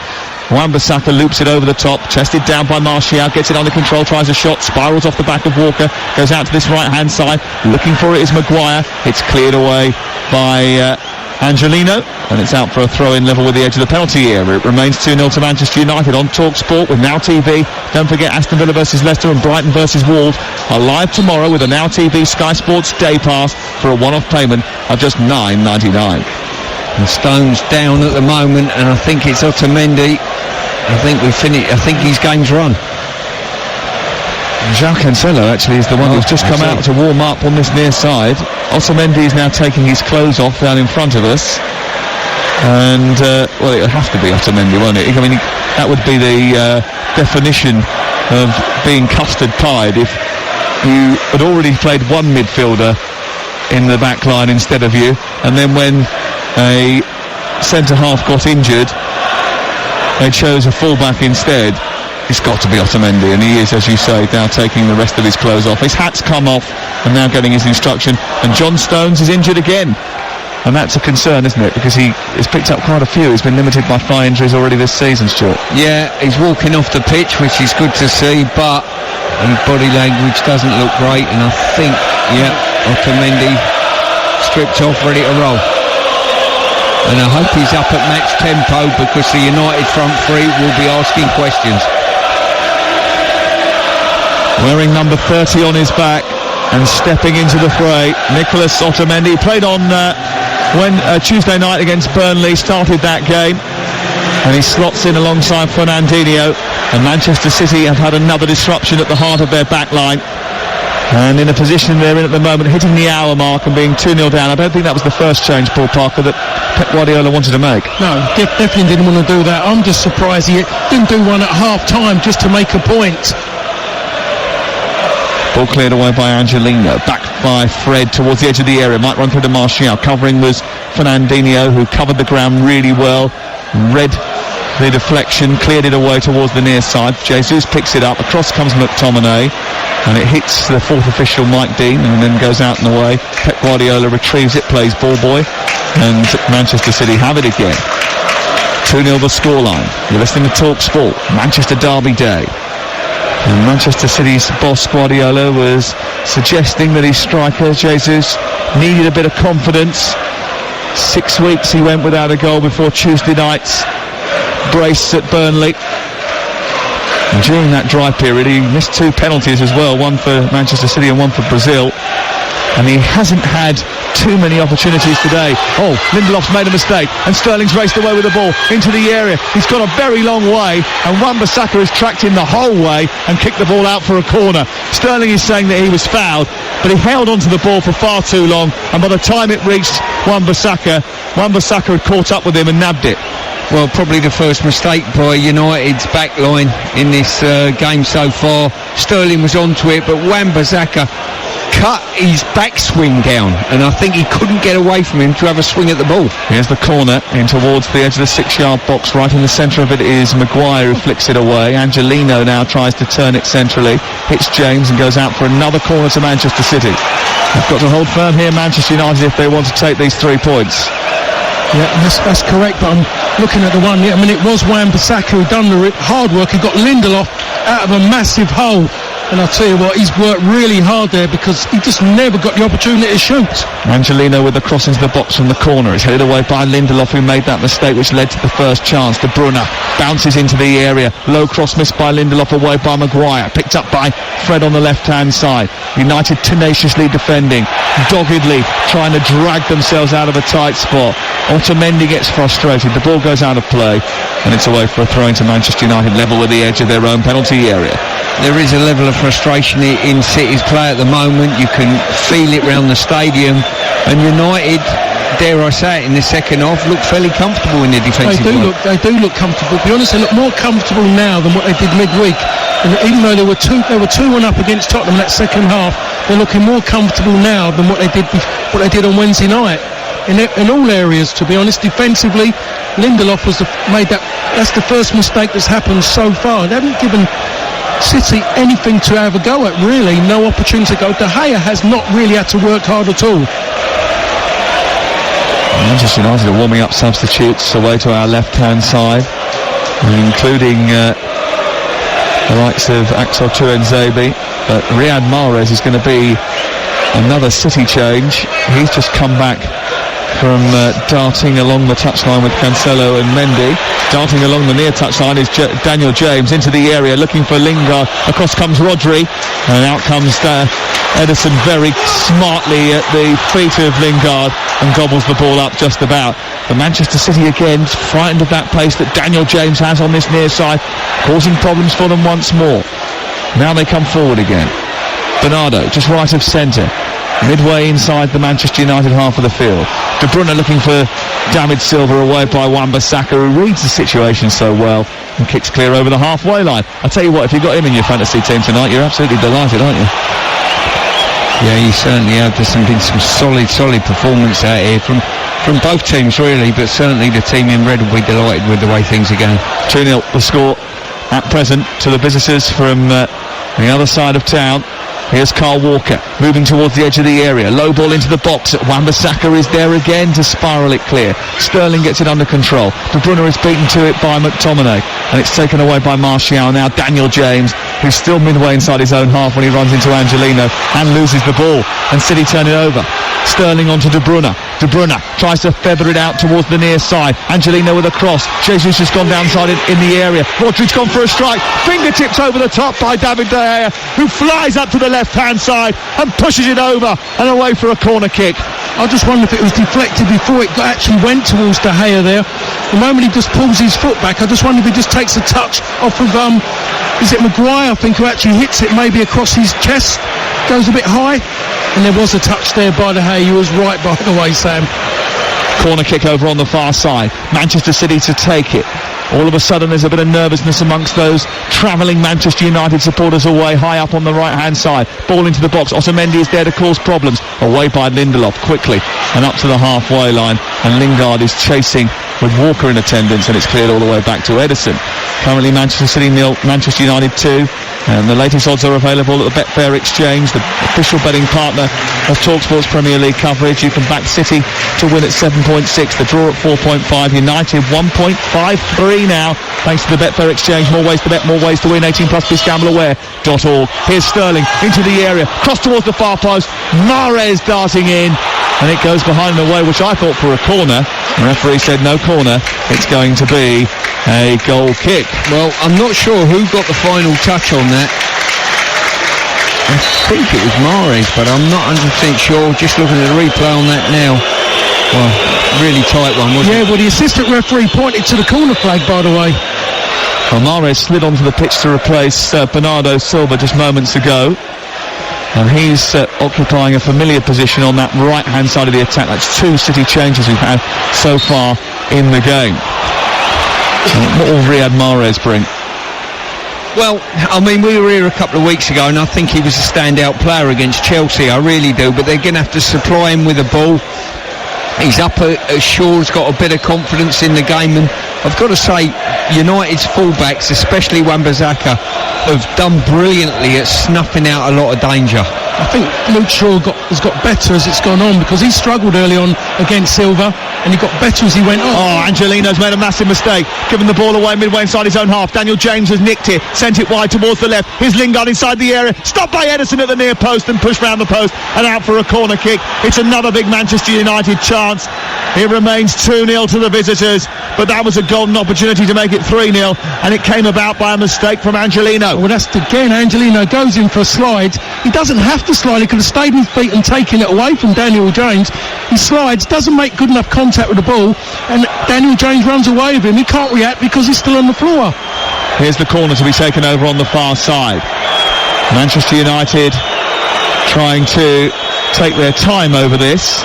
Wan-Bissaka loops it over the top, chested down by Martial, gets it under control, tries a shot, spirals off the back of Walker, goes out to this right-hand side, looking for it is Maguire. It's cleared away by Angelino, and it's out for a throw-in level with the edge of the penalty area. It remains 2-0 to Manchester United on TalkSport with Now TV. Don't forget Aston Villa versus Leicester and Brighton versus Wolves are live tomorrow with a Now TV Sky Sports Day Pass for a one-off payment of just $9.99. And Stone's down at the moment, and I think it's Otamendi. I think his game's run. João Cancelo actually is the one who's just come out to warm up on this near side. Otamendi is now taking his clothes off down in front of us, and well, it'll have to be Otamendi, won't it? I mean, that would be the definition of being custard pied if you had already played one midfielder in the back line instead of you, and then when a centre half got injured, they chose a fullback instead. It's got to be Otamendi, and he is, as you say, now taking the rest of his clothes off. His hat's come off and now getting his instruction, and John Stones is injured again, and that's a concern, isn't it, because he has picked up quite a few. He's been limited by thigh injuries already this season, Stuart. Yeah, he's walking off the pitch, which is good to see, but his body language doesn't look great, and I think, yeah, Otamendi stripped off, ready to roll. And I hope he's up at match tempo, because the United front three will be asking questions. Wearing number 30 on his back and stepping into the fray, Nicholas Otamendi. Played on Tuesday night against Burnley, started that game, and he slots in alongside Fernandinho. And Manchester City have had another disruption at the heart of their back line, and in a position they're in at the moment, hitting the hour mark and being 2-0 down. I don't think that was the first change, Paul Parker, that Pep Guardiola wanted to make. No, definitely didn't want to do that. I'm just surprised he didn't do one at half-time just to make a point. Ball cleared away by Angelino, back by Fred towards the edge of the area, might run through to Martial. Covering was Fernandinho, who covered the ground really well, read the deflection, cleared it away towards the near side. Jesus picks it up, across comes McTominay, and it hits the fourth official Mike Dean, and then goes out and away. Pep Guardiola retrieves it, plays ball boy, and Manchester City have it again. 2-0 the scoreline. You're listening to Talk Sport, Manchester Derby Day. And Manchester City's boss Guardiola was suggesting that his striker Jesus needed a bit of confidence. 6 weeks he went without a goal before Tuesday night's brace at Burnley. And during that dry period he missed 2 penalties as well, one for Manchester City and one for Brazil. And he hasn't had too many opportunities today. Oh, Lindelof's made a mistake, and Sterling's raced away with the ball into the area. He's got a very long way, and Wan-Bissaka has tracked him the whole way and kicked the ball out for a corner. Sterling is saying that he was fouled, but he held onto the ball for far too long, and by the time it reached Wan-Bissaka had caught up with him and nabbed it. Well, probably the first mistake by United's back line in this game so far. Sterling was onto it, but Wan-Bissaka cut his backswing down, and I think he couldn't get away from him to have a swing at the ball. Here's the corner in towards the edge of the 6-yard box. Right in the centre of it is Maguire, who flicks it away. Angelino now tries to turn it centrally, hits James and goes out for another corner to Manchester City. They've got to hold firm here, Manchester United, if they want to take these 3 points. Yeah, that's correct, but I'm looking at the one. Yeah, I mean, it was Wan-Bissaka who done the hard work. He got Lindelof out of a massive hole. And I'll tell you what, he's worked really hard there, because he just never got the opportunity to shoot. Angelino with the cross into the box from the corner. It's headed away by Lindelof, who made that mistake which led to the first chance. De Bruyne bounces into the area. Low cross missed by Lindelof, away by Maguire. Picked up by Fred on the left-hand side. United tenaciously defending, doggedly trying to drag themselves out of a tight spot. Otamendi gets frustrated. The ball goes out of play, and it's away for a throw into Manchester United, level with the edge of their own penalty area. There is a level of frustration in City's play at the moment. You can feel it round the stadium, and United, dare I say it, in the second half look fairly comfortable in their defensive work. They do look comfortable. To be honest, they look more comfortable now than what they did midweek. And even though they were 2-1 up against Tottenham in that second half, they're looking more comfortable now than what they did on Wednesday night. In all areas, to be honest. Defensively, Lindelof made that. That's the first mistake that's happened so far. They haven't given City anything to have a go at, really. No opportunity to go. De Gea has not really had to work hard at all. Manchester United are warming up substitutes away to our left-hand side, including the likes of Axel Tuanzebe. But Riyad Mahrez is going to be another City change. He's just come back from darting along the touchline with Cancelo and Mendy. Darting along the near touchline is Daniel James into the area looking for Lingard. Across comes Rodri, and out comes Ederson very smartly at the feet of Lingard and gobbles the ball up just about. But Manchester City again frightened of that pace that Daniel James has on this near side, causing problems for them once more. Now they come forward again. Bernardo just right of centre, midway inside the Manchester United half of the field. De Bruyne looking for David Silva, away by Wan-Bissaka, who reads the situation so well and kicks clear over the halfway line. I tell you what, if you've got him in your fantasy team tonight, you're absolutely delighted, aren't you? Yeah, you certainly have. There's been some solid performance out here from both teams, really, but certainly the team in red will be delighted with the way things are going. 2-0 the score at present to the visitors from the other side of town. Here's Kyle Walker moving towards the edge of the area. Low ball into the box. Wan-Bissaka is there again to spiral it clear. Sterling gets it under control. De Bruyne is beaten to it by McTominay, and it's taken away by Martial. Now Daniel James, who's still midway inside his own half when he runs into Angelino and loses the ball, and City turn it over. Sterling onto De Bruyne. De Bruyne tries to feather it out towards the near side. Angelino with a cross. Jesus has gone downside in the area. Rodri's gone for a strike. Fingertips over the top by David De Gea, who flies up to the left-hand side and pushes it over and away for a corner kick. I just wonder if it was deflected before it actually went towards De Gea there. The moment he just pulls his foot back, I just wonder if he just takes a touch off of, is it Maguire, I think, who actually hits it maybe across his chest, goes a bit high, and there was a touch there by De Gea. He was right, by the way, Sam. Corner kick over on the far side. Manchester City to take it. All of a sudden there's a bit of nervousness amongst those travelling Manchester United supporters away high up on the right hand side. Ball into the box. Otamendi is there to cause problems. Away by Lindelof quickly and up to the halfway line, and Lingard is chasing with Walker in attendance, and it's cleared all the way back to Ederson. Currently Manchester City 0, Manchester United 2. And the latest odds are available at the Betfair Exchange, the official betting partner of TalkSport's Premier League coverage. You can back City to win at 7.6, the draw at 4.5, United 1.53 now, thanks to the Betfair Exchange. More ways to bet, more ways to win. 18 plus, BeGambleAware.org. Here's Sterling into the area, cross towards the far post. Mahrez darting in, and it goes behind and away, which I thought for a corner. The referee said no corner, it's going to be a goal kick. Well, I'm not sure who got the final touch on that. I think it was Mahrez, but I'm not 100% sure. Just looking at the replay on that now. Well, really tight one, wasn't it? Yeah, well, the assistant referee pointed to the corner flag, by the way. Well, Mahrez slid onto the pitch to replace Bernardo Silva just moments ago. And he's occupying a familiar position on that right-hand side of the attack. That's 2 City changes we've had so far in the game. What will Riyad Mahrez bring? Well, I mean, we were here a couple of weeks ago, and I think he was a standout player against Chelsea. I really do, but they're going to have to supply him with a ball. He's up ashore, he's got a bit of confidence in the game, and I've got to say, United's fullbacks, especially Wan-Bissaka, have done brilliantly at snuffing out a lot of danger. I think Luke Shaw has got better as it's gone on, because he struggled early on against Silva, and he got better as he went on. Oh, Angelino's made a massive mistake, giving the ball away midway inside his own half. Daniel James has nicked it, sent it wide towards the left. Here's Lingard inside the area, stopped by Ederson at the near post and pushed round the post and out for a corner kick. It's another big Manchester United chance. It remains 2-0 to the visitors, but that was a golden opportunity to make it 3-0, and it came about by a mistake from Angelino. Well, that's again, Angelino goes in for a slide. He doesn't have to slide, he could have stayed with feet and taken it away from Daniel James. He slides, doesn't make good enough contact with the ball, and Daniel James runs away with him. He can't react because he's still on the floor. Here's the corner to be taken over on the far side. Manchester United trying to take their time over this.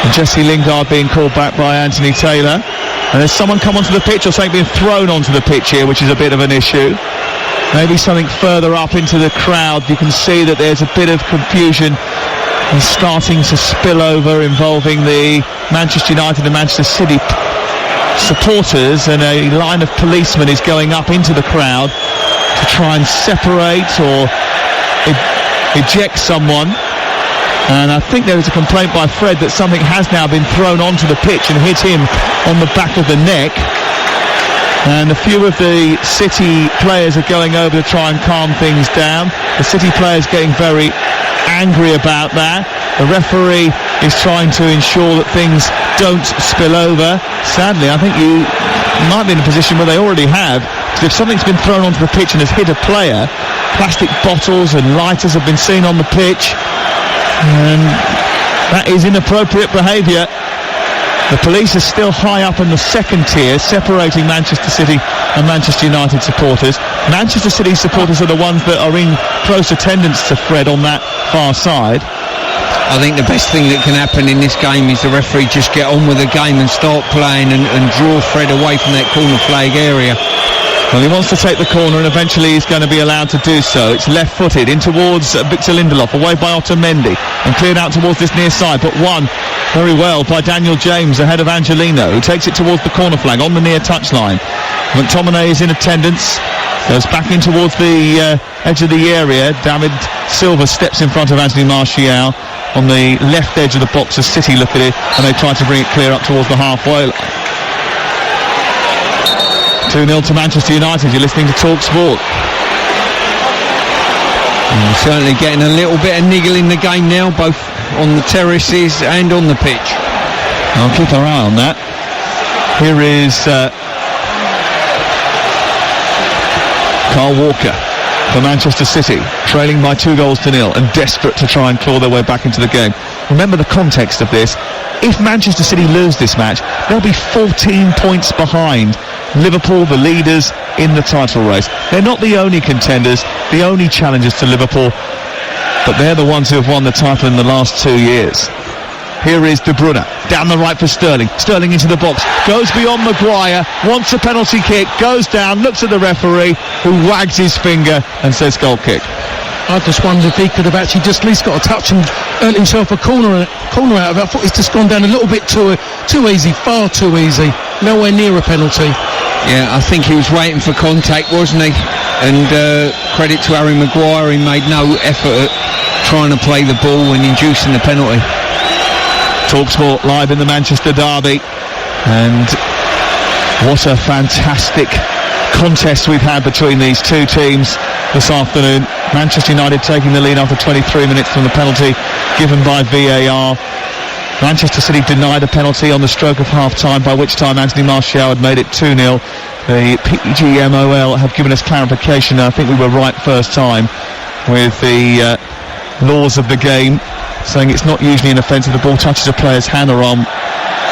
And Jesse Lingard being called back by Anthony Taylor. And there's someone come onto the pitch, or something being thrown onto the pitch here, which is a bit of an issue. Maybe something further up into the crowd. You can see that there's a bit of confusion and starting to spill over involving the Manchester United and Manchester City supporters, and a line of policemen is going up into the crowd to try and separate or eject someone. And I think there is a complaint by Fred that something has now been thrown onto the pitch and hit him on the back of the neck. And a few of the City players are going over to try and calm things down. The City players getting very angry about that. The referee is trying to ensure that things don't spill over. Sadly, I think you might be in a position where they already have. Because if something's been thrown onto the pitch and has hit a player, plastic bottles and lighters have been seen on the pitch. And that is inappropriate behaviour. The police are still high up in the second tier, separating Manchester City and Manchester United supporters. Manchester City supporters are the ones that are in close attendance to Fred on that far side. I think the best thing that can happen in this game is the referee just get on with the game and start playing and draw Fred away from that corner flag area. Well, he wants to take the corner, and eventually he's going to be allowed to do so. It's left-footed in towards Victor Lindelof, away by Otamendi, and cleared out towards this near side, but won very well by Daniel James ahead of Angelino, who takes it towards the corner flag on the near touchline. McTominay is in attendance, goes back in towards the edge of the area. David Silva steps in front of Anthony Martial on the left edge of the box as City look at it, and they try to bring it clear up towards the halfway line. 2-0 to Manchester United. You're listening to TalkSport. Certainly getting a little bit of niggle in the game now, both on the terraces and on the pitch. I'll keep our eye on that. Here is Carl Walker for Manchester City, trailing by 2-0 and desperate to try and claw their way back into the game. Remember the context of this. If Manchester City lose this match, they'll be 14 points behind Liverpool, the leaders in the title race. They're not the only contenders, the only challengers to Liverpool, but they're the ones who have won the title in the last 2 years. Here is De Bruyne, down the right for Sterling. Sterling into the box, goes beyond Maguire, wants a penalty kick, goes down, looks at the referee, who wags his finger and says goal kick. I just wondered if he could have actually just at least got a touch and earned himself a corner out of it. I thought it's just gone down a little bit too easy, far too easy. Nowhere near a penalty. Yeah, I think he was waiting for contact, wasn't he? And credit to Harry Maguire, he made no effort at trying to play the ball and inducing the penalty. TalkSport live in the Manchester derby, and what a fantastic contest we've had between these two teams this afternoon. Manchester United taking the lead after 23 minutes from the penalty given by VAR. Manchester City denied a penalty on the stroke of half-time, by which time Anthony Martial had made it 2-0. The PGMOL have given us clarification, and I think we were right first time with the laws of the game, saying it's not usually an offence if the ball touches a player's hand or arm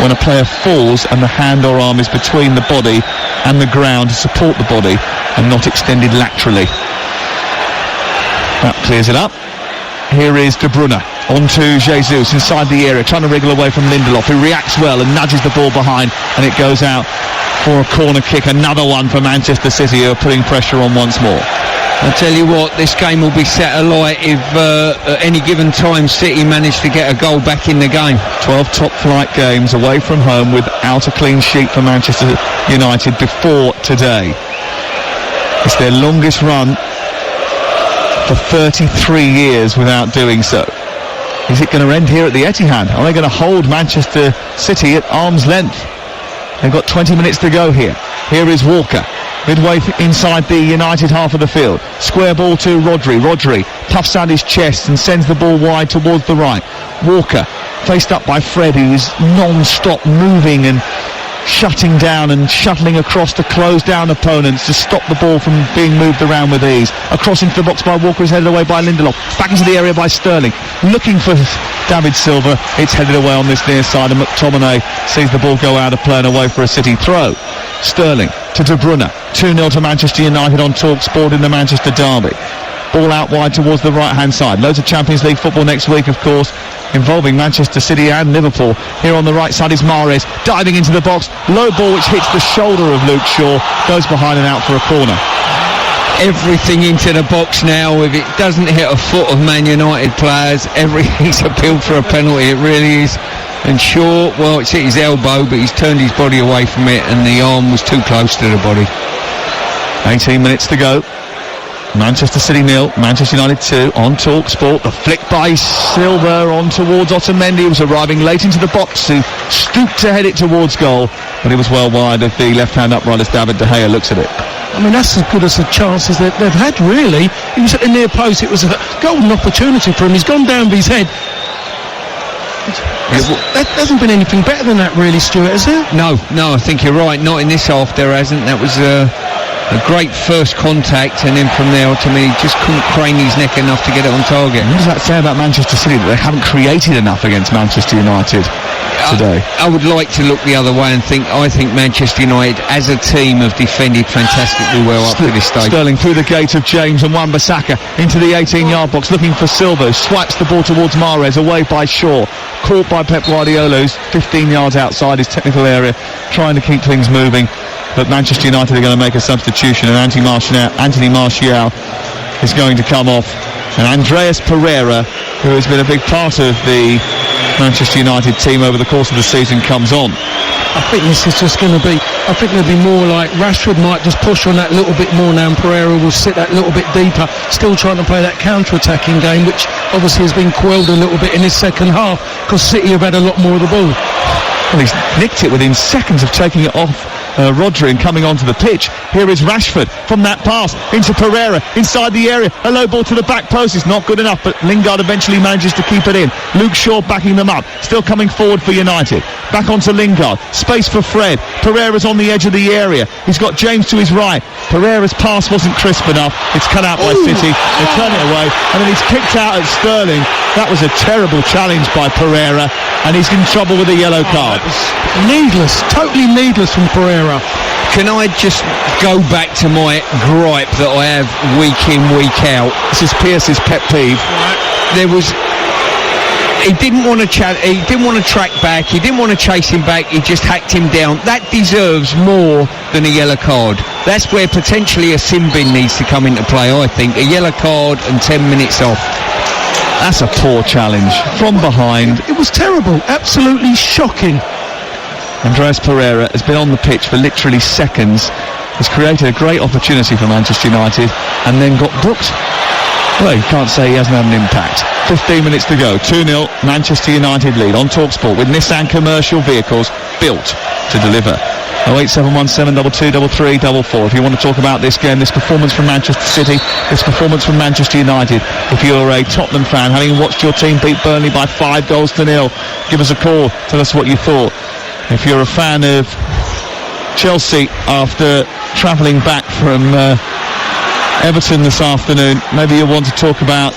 when a player falls and the hand or arm is between the body and the ground to support the body and not extended laterally. That clears it up. Here is De Bruyne onto Jesus inside the area, trying to wriggle away from Lindelof, who reacts well and nudges the ball behind, and it goes out for a corner kick. Another one for Manchester City, who are putting pressure on once more. I tell you what, this game will be set alight if at any given time City manage to get a goal back in the game. 12 top-flight games away from home without a clean sheet for Manchester United before today. It's their longest run for 33 years without doing so. Is it going to end here at the Etihad? Are they going to hold Manchester City at arm's length? They've got 20 minutes to go here. Here is Walker, midway inside the United half of the field. Square ball to Rodri. Rodri puffs out his chest and sends the ball wide towards the right. Walker, faced up by Fred, who is non-stop moving and shutting down and shuttling across to close down opponents to stop the ball from being moved around with ease. Across into the box by Walker, is headed away by Lindelof. Back into the area by Sterling, looking for David Silva. It's headed away on this near side, and McTominay sees the ball go out of play and away for a City throw. Sterling to De Bruyne, 2-0 to Manchester United on TalkSport in the Manchester derby. Ball out wide towards the right-hand side. Loads of Champions League football next week, of course, involving Manchester City and Liverpool. Here on the right side is Mahrez, diving into the box. Low ball which hits the shoulder of Luke Shaw, goes behind and out for a corner. Everything into the box now. If it doesn't hit a foot of Man United players, everything's appealed for a penalty. It really is. And Shaw, well, it's hit his elbow, but he's turned his body away from it, and the arm was too close to the body. 18 minutes to go. Manchester City 0, Manchester United 2 on TalkSport. The flick by Silva on towards Otamendi, who was arriving late into the box, who stooped to head it towards goal, but it was well wide of the left-hand upright as David De Gea looks at it. I mean, that's as good as the chances that they've had, really. He was at the near post. It was a golden opportunity for him. He's gone down with his head. There hasn't been anything better than that, really, Stuart, has there? No, I think you're right. Not in this half, there hasn't. That was a great first contact, and then from there, to me, just couldn't crane his neck enough to get it on target. What does that say about Manchester City, that they haven't created enough against Manchester United today? I would like to look the other way and I think Manchester United as a team have defended fantastically well up to this stage. Sterling through the gate of James and Wan-Bissaka into the 18-yard box, looking for Silva, swipes the ball towards Mahrez, away by Shaw, caught by Pep Guardiola, who's 15 yards outside his technical area, trying to keep things moving. But Manchester United are going to make a substitution, and Anthony Martial is going to come off, and Andreas Pereira, who has been a big part of the Manchester United team over the course of the season, comes on. I think this is just going to be, I think it'll be more like Rashford might just push on that little bit more now, and Pereira will sit that little bit deeper, still trying to play that counter-attacking game, which obviously has been quelled a little bit in this second half because City have had a lot more of the ball. Well, he's nicked it within seconds of taking it off Rodri, and coming onto the pitch. Here is Rashford from that pass into Pereira inside the area. A low ball to the back post is not good enough, but Lingard eventually manages to keep it in. Luke Shaw backing them up, still coming forward for United. Back onto Lingard, space for Fred. Pereira's on the edge of the area. He's got James to his right. Pereira's pass wasn't crisp enough. It's cut out by City. They turn it away, and then he's kicked out at Sterling. That was a terrible challenge by Pereira, and he's in trouble with a yellow card. Needless, totally needless from Pereira. Can I just go back to my gripe that I have week in, week out? This is Pearce's pet peeve. He didn't want to he didn't want to track back. He didn't want to chase him back. He just hacked him down. That deserves more than a yellow card. That's where potentially a sin bin needs to come into play, I think. A yellow card and 10 minutes off. That's a poor challenge from behind. It was terrible, absolutely shocking. Andreas Pereira has been on the pitch for literally seconds, has created a great opportunity for Manchester United, and then got booked. Well, you can't say he hasn't had an impact. 15 minutes to go, 2-0, Manchester United lead on TalkSport with Nissan Commercial Vehicles built to deliver. 08717 223344 if you want to talk about this game, this performance from Manchester City, this performance from Manchester United. If you're a Tottenham fan, having watched your team beat Burnley by 5-0, give us a call, tell us what you thought. If you're a fan of Chelsea after travelling back from Everton this afternoon, maybe you want to talk about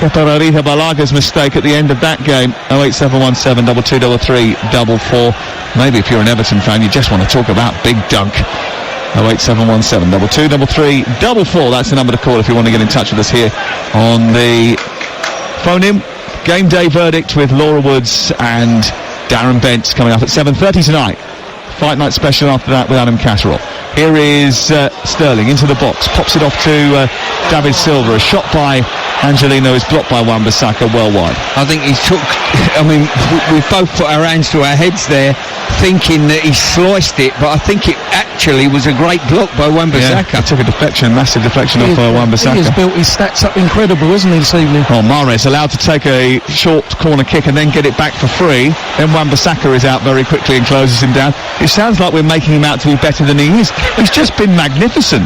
Kepa Arrizabalaga's mistake at the end of that game. 08717 223344. Maybe if you're an Everton fan, you just want to talk about Big Dunk. 08717 223344. That's the number to call if you want to get in touch with us here on the phone in. Game day verdict with Laura Woods and Darren Bentz coming up at 7:30 tonight. Fight night special after that with Adam Catterall. Here is Sterling into the box, pops it off to David Silva. A shot by Angelino is blocked by Wan-Bissaka well wide. I think he took, we've both put our hands to our heads there thinking that he sliced it, but I think it actually was a great block by Wan-Bissaka. Yeah, he took a deflection, massive deflection off Wan-Bissaka. He has built his stats up incredible, hasn't he, this evening? Well, Mahrez allowed to take a short corner kick and then get it back for free. Then Wan-Bissaka is out very quickly and closes him down. It sounds like we're making him out to be better than he is. He's just been magnificent.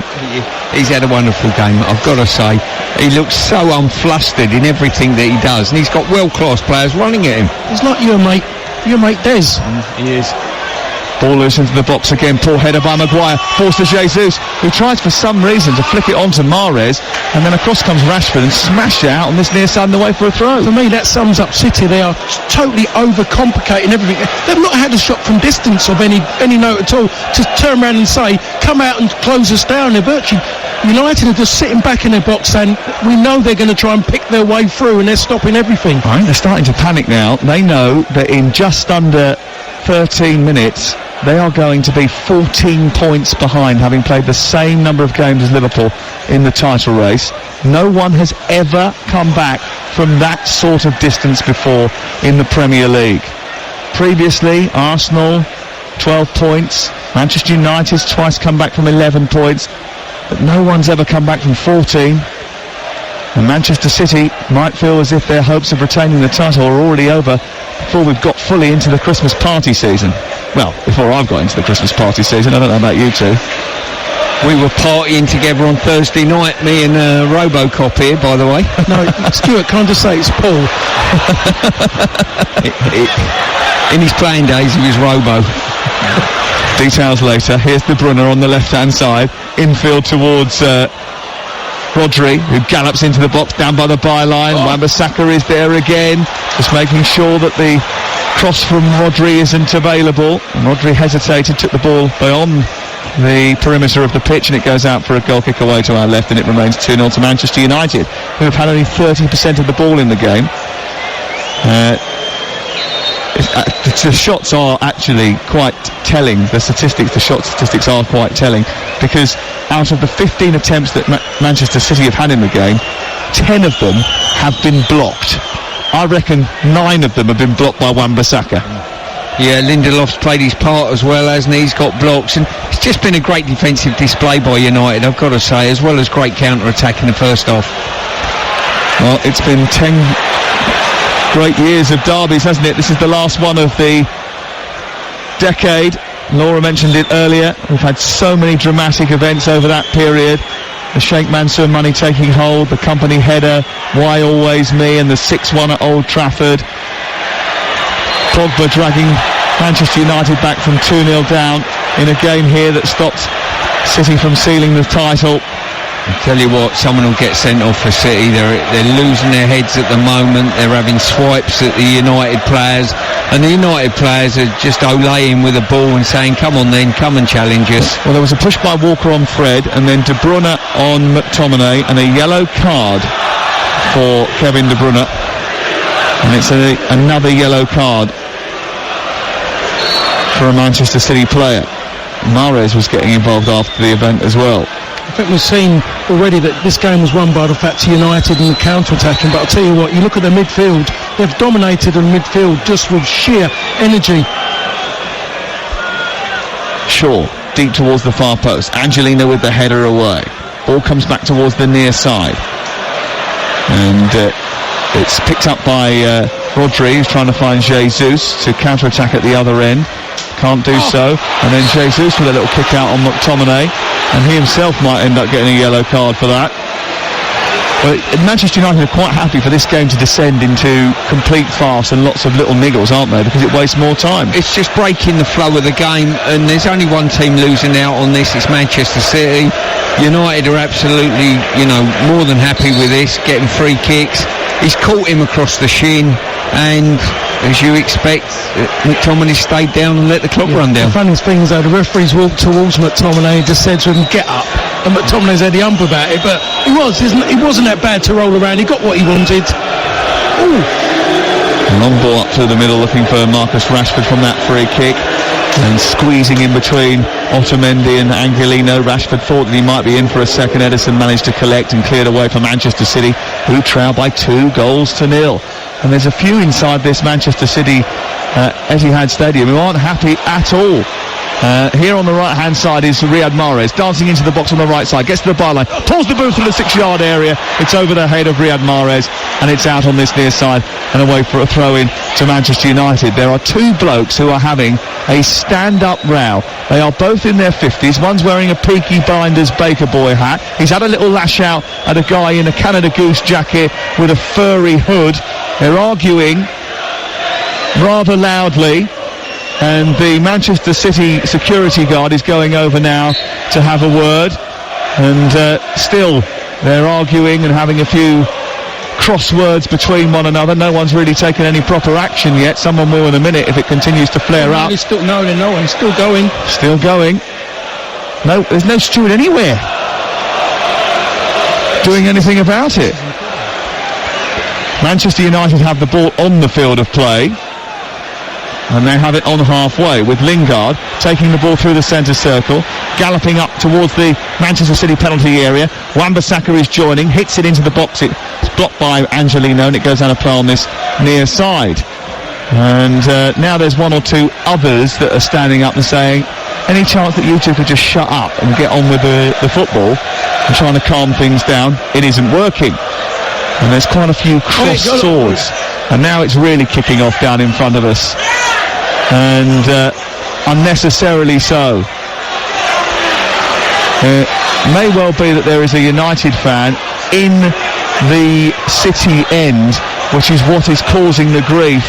He's had a wonderful game, I've got to say. He looks so unflustered in everything that he does, and he's got world-class players running at him. He's like your mate Des. He is. Ball loose into the box again, poor header by Maguire, forced to Jesus, who tries for some reason to flick it on to Mahrez, and then across comes Rashford and smashed it out on this near side and away for a throw. For me, that sums up City. They are totally overcomplicating everything. They've not had a shot from distance of any note at all to turn around and say, come out and close us down. They're virtually, United are just sitting back in their box and we know they're going to try and pick their way through, and they're stopping everything. Right, they're starting to panic now. They know that in just under 13 minutes they are going to be 14 points behind, having played the same number of games as Liverpool in the title race. No one has ever come back from that sort of distance before in the Premier League. Previously, Arsenal 12 points, Manchester United's twice come back from 11 points, but no one's ever come back from 14. And Manchester City might feel as if their hopes of retaining the title are already over before we've got fully into the Christmas party season. Well, before I've got into the Christmas party season. I don't know about you two. We were partying together on Thursday night, me and Robocop here, by the way. No, Stuart, can I just say it's Paul? In his playing days, he was Robo. Details later. Here's De Bruyne on the left-hand side. Infield towards Rodri, who gallops into the box down by the byline. Wan-Bissaka is there again, just making sure that the cross from Rodri isn't available. And Rodri hesitated, took the ball beyond the perimeter of the pitch, and it goes out for a goal kick away to our left, and it remains 2-0 to Manchester United, who have had only 30% of the ball in the game. The shots are actually quite telling. The shot statistics are quite telling, because out of the 15 attempts that Manchester City have had in the game, 10 of them have been blocked. I reckon 9 of them have been blocked by Wan-Bissaka. Yeah, Lindelof's played his part as well, hasn't he? He's got blocks, and it's just been a great defensive display by United, I've got to say, as well as great counter-attack in the first half. Well, it's been 10 great years of derbies, hasn't it? This is the last one of the decade. Laura mentioned it earlier. We've had so many dramatic events over that period. The Sheikh Mansour money taking hold, the company header, Why Always Me, and the 6-1 at Old Trafford. Pogba dragging Manchester United back from 2-0 down in a game here that stopped City from sealing the title. I tell you what, someone will get sent off for City. They're losing their heads at the moment. They're having swipes at the United players, and the United players are just olaying with the ball and saying, come on then, come and challenge us. Well, there was a push by Walker on Fred, and then De Bruyne on McTominay, and a yellow card for Kevin De Bruyne, and it's another yellow card for a Manchester City player. Mahrez was getting involved after the event as well. I think we've seen already that this game was won by the fact United and the counter-attacking, but I'll tell you what, you look at their midfield, they've dominated in midfield just with sheer energy. Shaw, deep towards the far post. Angelino with the header away. Ball comes back towards the near side. And it's picked up by Rodri, who's trying to find Jesus to counter-attack at the other end. Can't do so. And then Jesus with a little kick out on McTominay. And he himself might end up getting a yellow card for that. Well, Manchester United are quite happy for this game to descend into complete farce and lots of little niggles, aren't they? Because it wastes more time. It's just breaking the flow of the game, and there's only one team losing out on this. It's Manchester City. United are absolutely, more than happy with this, getting free kicks. He's caught him across the shin, and as you expect, McTominay stayed down and let the clock run down. The funniest thing is though, the referees walked towards McTominay and just said to him, get up. And McTominay's had the ump about it, but it wasn't that bad to roll around. He got what he wanted. Ooh. Long ball up through the middle, looking for Marcus Rashford from that free kick, and squeezing in between Otamendi and Angelino. Rashford thought that he might be in for a second. Edison managed to collect and cleared away for Manchester City, who trail by 2-0. And there's a few inside this Manchester City Etihad Stadium who aren't happy at all. Here on the right hand side is Riyad Mahrez, dancing into the box on the right side, gets to the byline, pulls the ball through the 6-yard area. It's over the head of Riyad Mahrez, and it's out on this near side and away for a throw in to Manchester United. There are two blokes who are having a stand-up row. They are both in their 50s. One's wearing a Peaky Blinders Baker Boy hat. He's had a little lash out at a guy in a Canada Goose jacket with a furry hood. They're arguing rather loudly, and the Manchester City security guard is going over now to have a word, and still they're arguing and having a few crosswords between one another. No one's really taken any proper action yet. Someone will in a minute if it continues to flare up. It's still going. Still going. No, there's no steward anywhere doing anything about it. Manchester United have the ball on the field of play, and they have it on halfway, with Lingard taking the ball through the centre circle, galloping up towards the Manchester City penalty area. Wan-Bissaka is joining, hits it into the box. It's blocked by Angelino, and it goes out of play on this near side. And now there's one or two others that are standing up and saying, any chance that you two could just shut up and get on with the football and trying to calm things down? It isn't working. And there's quite a few crossed swords, and now it's really kicking off down in front of us, and unnecessarily so. It may well be that there is a United fan in the City end, which is what is causing the grief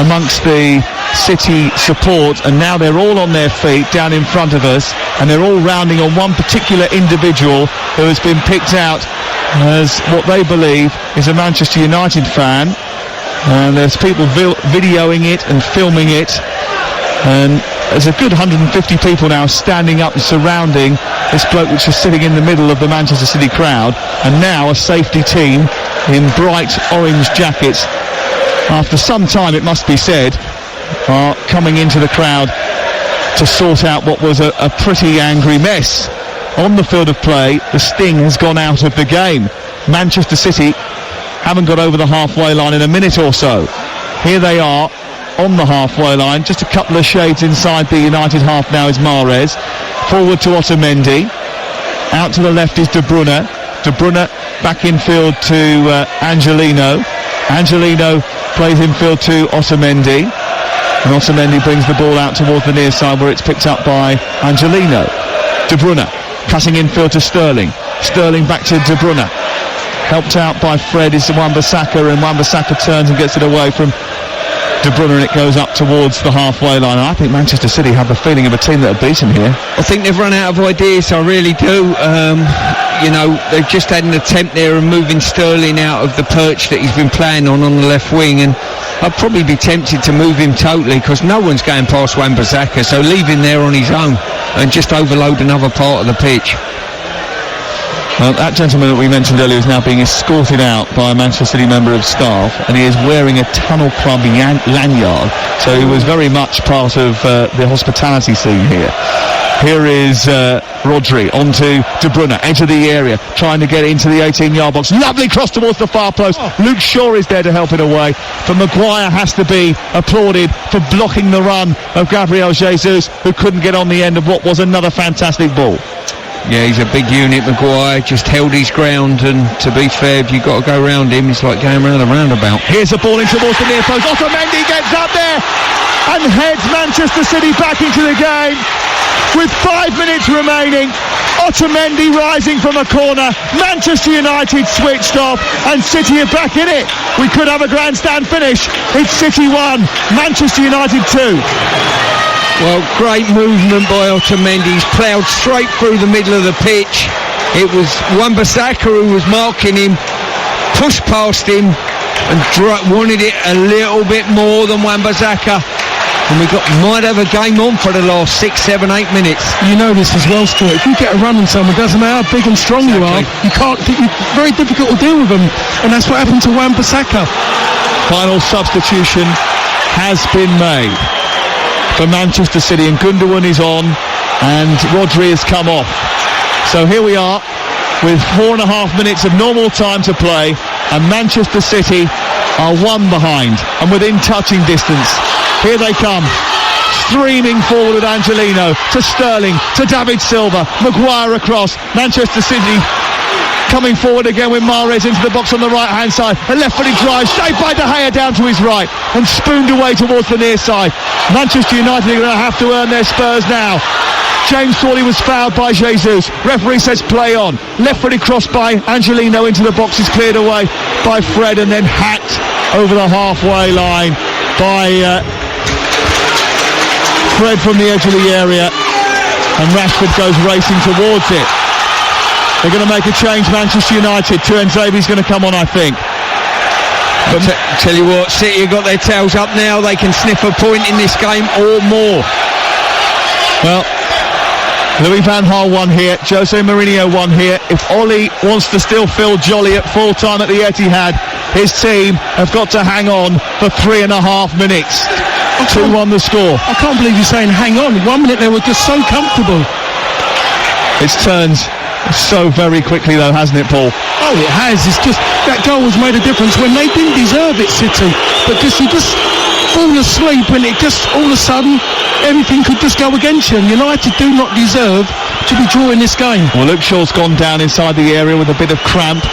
amongst the City support, and now they're all on their feet down in front of us, and they're all rounding on one particular individual who has been picked out as what they believe is a Manchester United fan, and there's people videoing it and filming it, and there's a good 150 people now standing up and surrounding this bloke which is sitting in the middle of the Manchester City crowd. And now a safety team in bright orange jackets, after some time it must be said, are coming into the crowd to sort out what was a pretty angry mess. On the field of play, the sting has gone out of the game. Manchester City haven't got over the halfway line in a minute or so. Here they are on the halfway line, just a couple of shades inside the United half now is Mahrez. Forward to Otamendi. Out to the left is De Bruyne. De Bruyne back in field to Angelino. Angelino plays in field to Otamendi. And Otamendi brings the ball out towards the near side where it's picked up by Angelino. De Bruyne cutting infield to Sterling. Sterling back to De Bruyne. Helped out by Fred is Wan-Bissaka, and Wan-Bissaka turns and gets it away from De Bruyne, and it goes up towards the halfway line. And I think Manchester City have the feeling of a team that are beaten here. I think they've run out of ideas, I really do. They've just had an attempt there of moving Sterling out of the perch that he's been playing on the left wing, and I'd probably be tempted to move him totally, because no one's going past Wan-Bissaka, so leave him there on his own and just overload another part of the pitch. Well, that gentleman that we mentioned earlier is now being escorted out by a Manchester City member of staff, and he is wearing a Tunnel Club lanyard, so he was very much part of the hospitality scene here. Here is Rodri onto De Bruyne, edge of the area, trying to get into the 18-yard box. Lovely cross towards the far post. Luke Shaw is there to help it away, but Maguire has to be applauded for blocking the run of Gabriel Jesus, who couldn't get on the end of what was another fantastic ball. Yeah, he's a big unit, Maguire, just held his ground, and to be fair, if you've got to go round him, it's like going round a roundabout. Here's a ball in towards the near post. Otamendi gets up there and heads Manchester City back into the game with 5 minutes remaining. Otamendi rising from a corner. Manchester United switched off, and City are back in it. We could have a grandstand finish. It's City 1, Manchester United 2. Well, great movement by Otamendi. He's ploughed straight through the middle of the pitch. It was Wan-Bissaka who was marking him, pushed past him, and wanted it a little bit more than Wan-Bissaka. And might have a game on for the last 6, 7, 8 minutes. You know this as well, Stuart. If you get a run on someone, doesn't matter how big and strong you are, it's very difficult to deal with them. And that's what happened to Wan-Bissaka. Final substitution has been made for Manchester City, and Gundogan is on and Rodri has come off. So here we are with 4.5 minutes of normal time to play, and Manchester City are one behind and within touching distance. Here they come, streaming forward with Angelino to Sterling to David Silva. Maguire across. Manchester City coming forward again with Mahrez into the box on the right hand side. A left footed drive saved by De Gea down to his right and spooned away towards the near side. Manchester United are going to have to earn their spurs now. James thought he was fouled by Jesus. Referee says play on. Left footed cross by Angelino into the box is cleared away by Fred, and then hacked over the halfway line by Fred from the edge of the area, and Rashford goes racing towards it. They're going to make a change, Manchester United. Tuanzebe's going to come on, I think. But tell you what, City have got their tails up now. They can sniff a point in this game or more. Well, Louis van Gaal won here, Jose Mourinho won here. If Oli wants to still feel jolly at full time at the Etihad, his team have got to hang on for 3.5 minutes. 2-1 the score. I can't believe you're saying hang on. 1 minute they were just so comfortable. It's turned so very quickly though, hasn't it, Paul? Oh, it has. It's just that goal has made a difference when they didn't deserve it, City. But you just fall asleep, and it just all of a sudden everything could just go against you. And United do not deserve to be drawing this game. Well, Luke Shaw's gone down inside the area with a bit of cramp.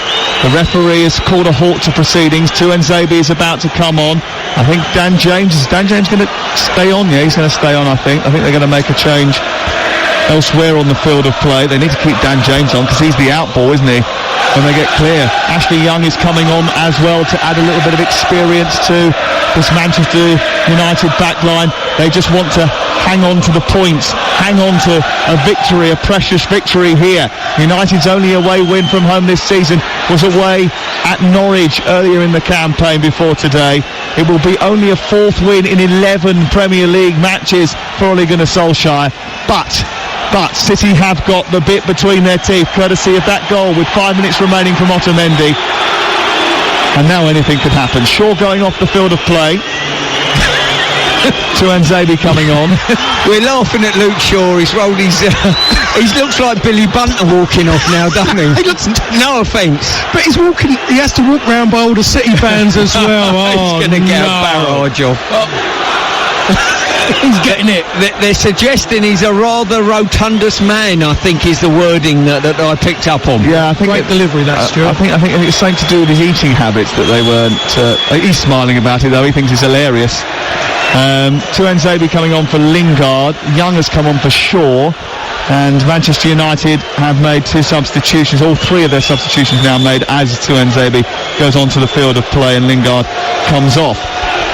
The referee has called a halt to proceedings. Tuanzebe is about to come on. I think is Dan James going to stay on? Yeah, he's going to stay on, I think. I think they're going to make a change elsewhere on the field of play. They need to keep Dan James on because he's the out ball, isn't he, when they get clear. Ashley Young is coming on as well to add a little bit of experience to this Manchester United backline. They just want to hang on to the points, hang on to a victory, a precious victory here. United's only away win from home this season was away at Norwich earlier in the campaign before today. It will be only a 4th win in 11 Premier League matches for Ole Gunnar Solskjaer. But City have got the bit between their teeth, courtesy of that goal with 5 minutes remaining from Otamendi. And now anything could happen. Shaw going off the field of play. Tuanzebe coming on. We're laughing at Luke Shaw. He's rolled his... he looks like Billy Bunter walking off now, doesn't he? He looks... No offence. But he's walking... He has to walk round by all the City fans as well. He's going to get a barrage off. He's getting it. They're suggesting he's a rather rotundous man, I think is the wording that I picked up on. Yeah, I think great delivery, that's true. I think it's something to do with his eating habits that they weren't. He's smiling about it though. He thinks it's hilarious. Tuanzebe coming on for Lingard. Young has come on for Shaw. And Manchester United have made 2 substitutions. All 3 of their substitutions now made as Tuanzebe goes onto the field of play and Lingard comes off.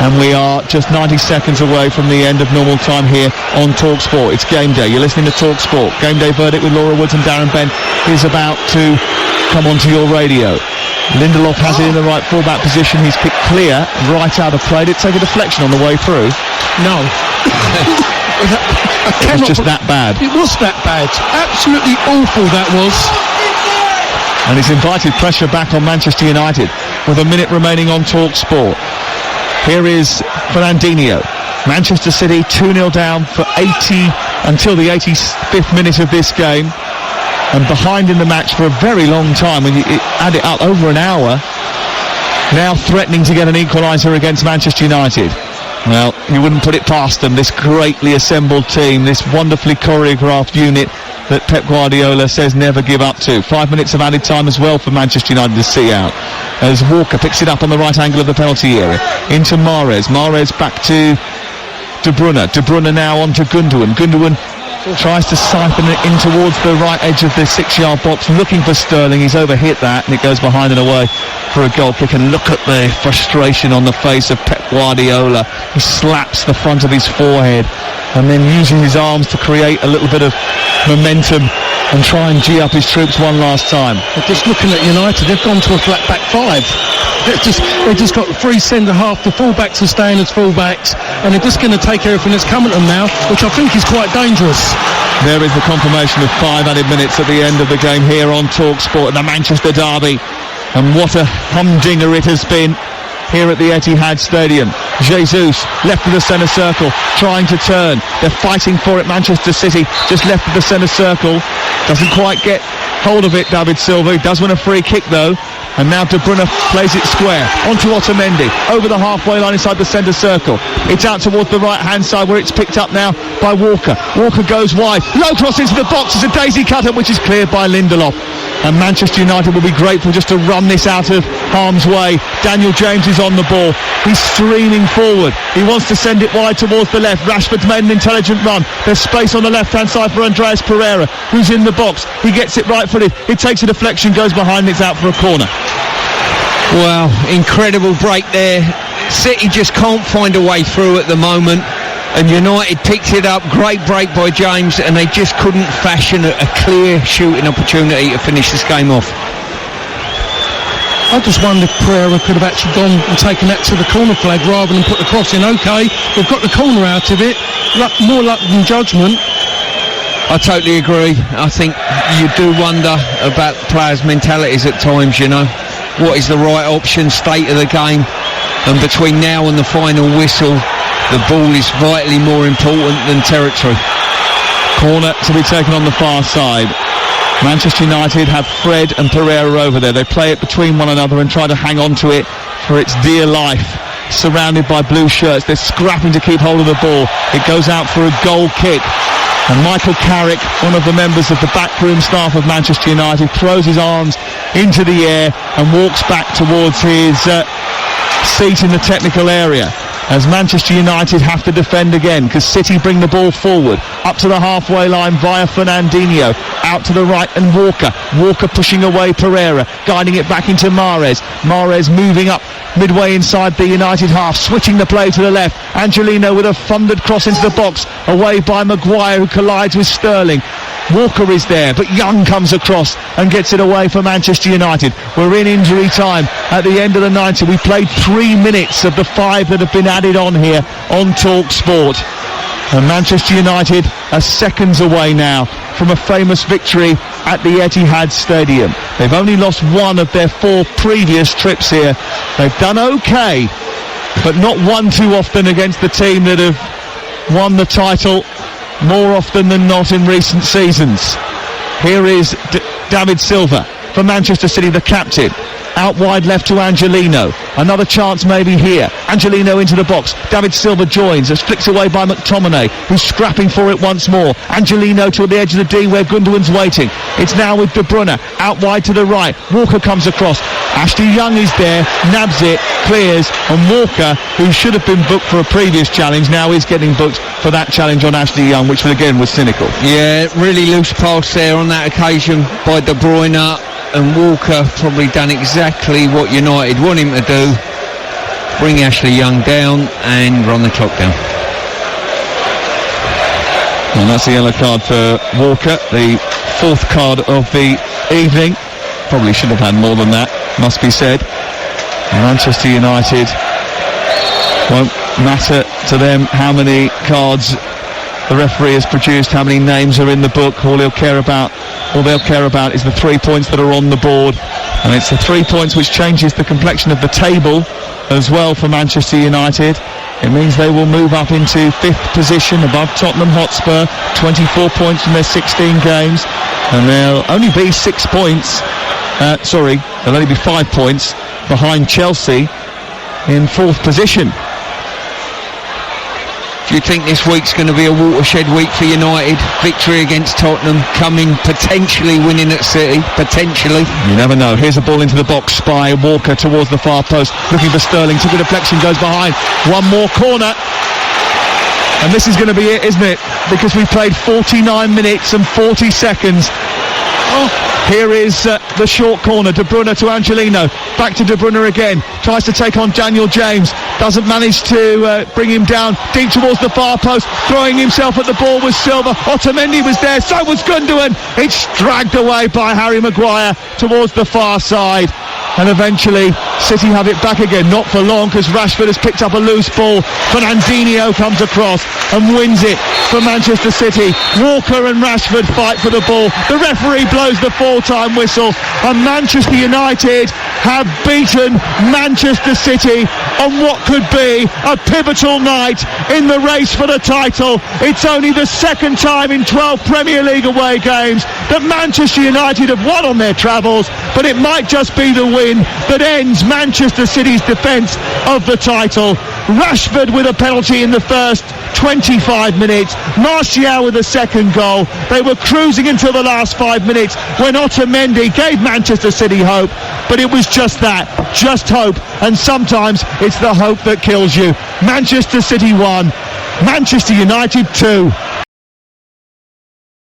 And we are just 90 seconds away from the end of normal time here on TalkSport. It's game day. You're listening to TalkSport. Game day verdict with Laura Woods and Darren Bent is about to come onto your radio. Lindelof has it in the right fullback position. He's kicked clear, right out of play. Did it take a deflection on the way through? No. It was just that bad. It was that bad. Absolutely awful that was. And he's invited pressure back on Manchester United with a minute remaining on TalkSport. Here is Fernandinho. Manchester City 2-0 down for 80 until the 85th minute of this game. And behind in the match for a very long time. When you add it up, over an hour. Now threatening to get an equaliser against Manchester United. Well, you wouldn't put it past them, this greatly assembled team, this wonderfully choreographed unit that Pep Guardiola says never give up to. 5 minutes of added time as well for Manchester United to see out. As Walker picks it up on the right angle of the penalty area. Into Mahrez. Mahrez back to De Bruyne. De Bruyne now on to Gundogan. Gundogan tries to siphon it in towards the right edge of the 6-yard box, looking for Sterling. He's overhit that and it goes behind and away for a goal kick. And look at the frustration on the face of Pep Guardiola. He slaps the front of his forehead and then using his arms to create a little bit of momentum and try and G up his troops one last time. Just looking at United, they've gone to a flat back 5. They've just got 3 centre-half. The full-backs are staying as full-backs, and they're just going to take everything that's coming to them now, which I think is quite dangerous. There is the confirmation of 5 added minutes at the end of the game here on TalkSport, the Manchester derby. And what a humdinger it has been here at the Etihad Stadium. Jesus left of the centre circle, trying to turn. They're fighting for it, Manchester City, just left of the centre circle. Doesn't quite get hold of it, David Silva. He does win a free kick though. And now De Bruyne plays it square onto Otamendi, over the halfway line inside the centre circle. It's out towards the right-hand side where it's picked up now by Walker. Walker goes wide, low cross into the box. It's a daisy cutter which is cleared by Lindelof. And Manchester United will be grateful just to run this out of harm's way. Daniel James is on the ball. He's streaming forward. He wants to send it wide towards the left. Rashford's made an intelligent run. There's space on the left-hand side for Andreas Pereira, who's in the box. He gets it right-footed. It takes a deflection, goes behind, and it's out for a corner. Well, incredible break there. City just can't find a way through at the moment. And United picked it up, great break by James, and they just couldn't fashion a clear shooting opportunity to finish this game off. I just wonder if Pereira could have actually gone and taken that to the corner flag rather than put the cross in. OK, they've got the corner out of it, more luck than judgment. I totally agree. I think you do wonder about players' mentalities at times, you know. What is the right option, state of the game, and between now and the final whistle, the ball is vitally more important than territory. Corner to be taken on the far side. Manchester United have Fred and Pereira over there. They play it between one another and try to hang on to it for its dear life. Surrounded by blue shirts, they're scrapping to keep hold of the ball. It goes out for a goal kick. And Michael Carrick, one of the members of the backroom staff of Manchester United, throws his arms into the air and walks back towards his seat in the technical area. As Manchester United have to defend again, because City bring the ball forward, up to the halfway line via Fernandinho, out to the right and Walker pushing away Pereira, guiding it back into Mahrez. Mahrez moving up midway inside the United half, switching the play to the left. Angelino with a thundered cross into the box, away by Maguire, who collides with Sterling. Walker is there, but Young comes across and gets it away for Manchester United. We're in injury time at the end of the 90. We played 3 minutes of the 5 that have been added on here on TalkSport. And Manchester United are seconds away now from a famous victory at the Etihad Stadium. They've only lost 1 of their 4 previous trips here. They've done okay, but not one too often against the team that have won the title more often than not in recent seasons. Here is David Silva for Manchester City, the captain. Out wide left to Angelino. Another chance maybe here. Angelino into the box. David Silva joins. It's flicked away by McTominay, who's scrapping for it once more. Angelino to the edge of the D where Gundogan's waiting. It's now with De Bruyne. Out wide to the right. Walker comes across. Ashley Young is there. Nabs it. Clears. And Walker, who should have been booked for a previous challenge, now is getting booked for that challenge on Ashley Young, which again was cynical. Yeah, really loose pass there on that occasion by De Bruyne, and Walker probably done exactly what United want him to do. Bring Ashley Young down and run the clock down. And that's the yellow card for Walker, the fourth card of the evening. Probably should have had more than that, must be said. Manchester United, won't matter to them how many cards the referee has produced, how many names are in the book. All they'll care about is the 3 points that are on the board, and it's the 3 points which changes the complexion of the table as well for Manchester United. It means they will move up into 5th position above Tottenham Hotspur, 24 points from their 16 games, and they'll only be 6 points, they'll only be 5 points behind Chelsea in 4th position. Do you think this week's going to be a watershed week for United? Victory against Tottenham, coming, potentially winning at City, potentially. You never know. Here's a ball into the box by Walker towards the far post, looking for Sterling. Took a deflection, goes behind. One more corner. And this is going to be it, isn't it? Because we played 49 minutes and 40 seconds. Here is the short corner. De Bruyne to Angelino. Back to De Bruyne again. Tries to take on Daniel James. Doesn't manage to bring him down. Deep towards the far post. Throwing himself at the ball was Silva. Otamendi was there. So was Gundogan. It's dragged away by Harry Maguire towards the far side. And eventually City have it back again. Not for long, because Rashford has picked up a loose ball. Fernandinho comes across and wins it for Manchester City. Walker and Rashford fight for the ball. The referee blows the full-time whistle, and Manchester United have beaten Manchester City on what could be a pivotal night in the race for the title. It's only the second time in 12 Premier League away games that Manchester United have won on their travels, but it might just be the win that ends Manchester City's defence of the title. Rashford with a penalty in the first 25 minutes, Martial with a second goal. They were cruising until the last 5 minutes when Otamendi gave Manchester City hope, but it was just that, just hope, and sometimes it's the hope that kills you. Manchester City 1, Manchester United 2.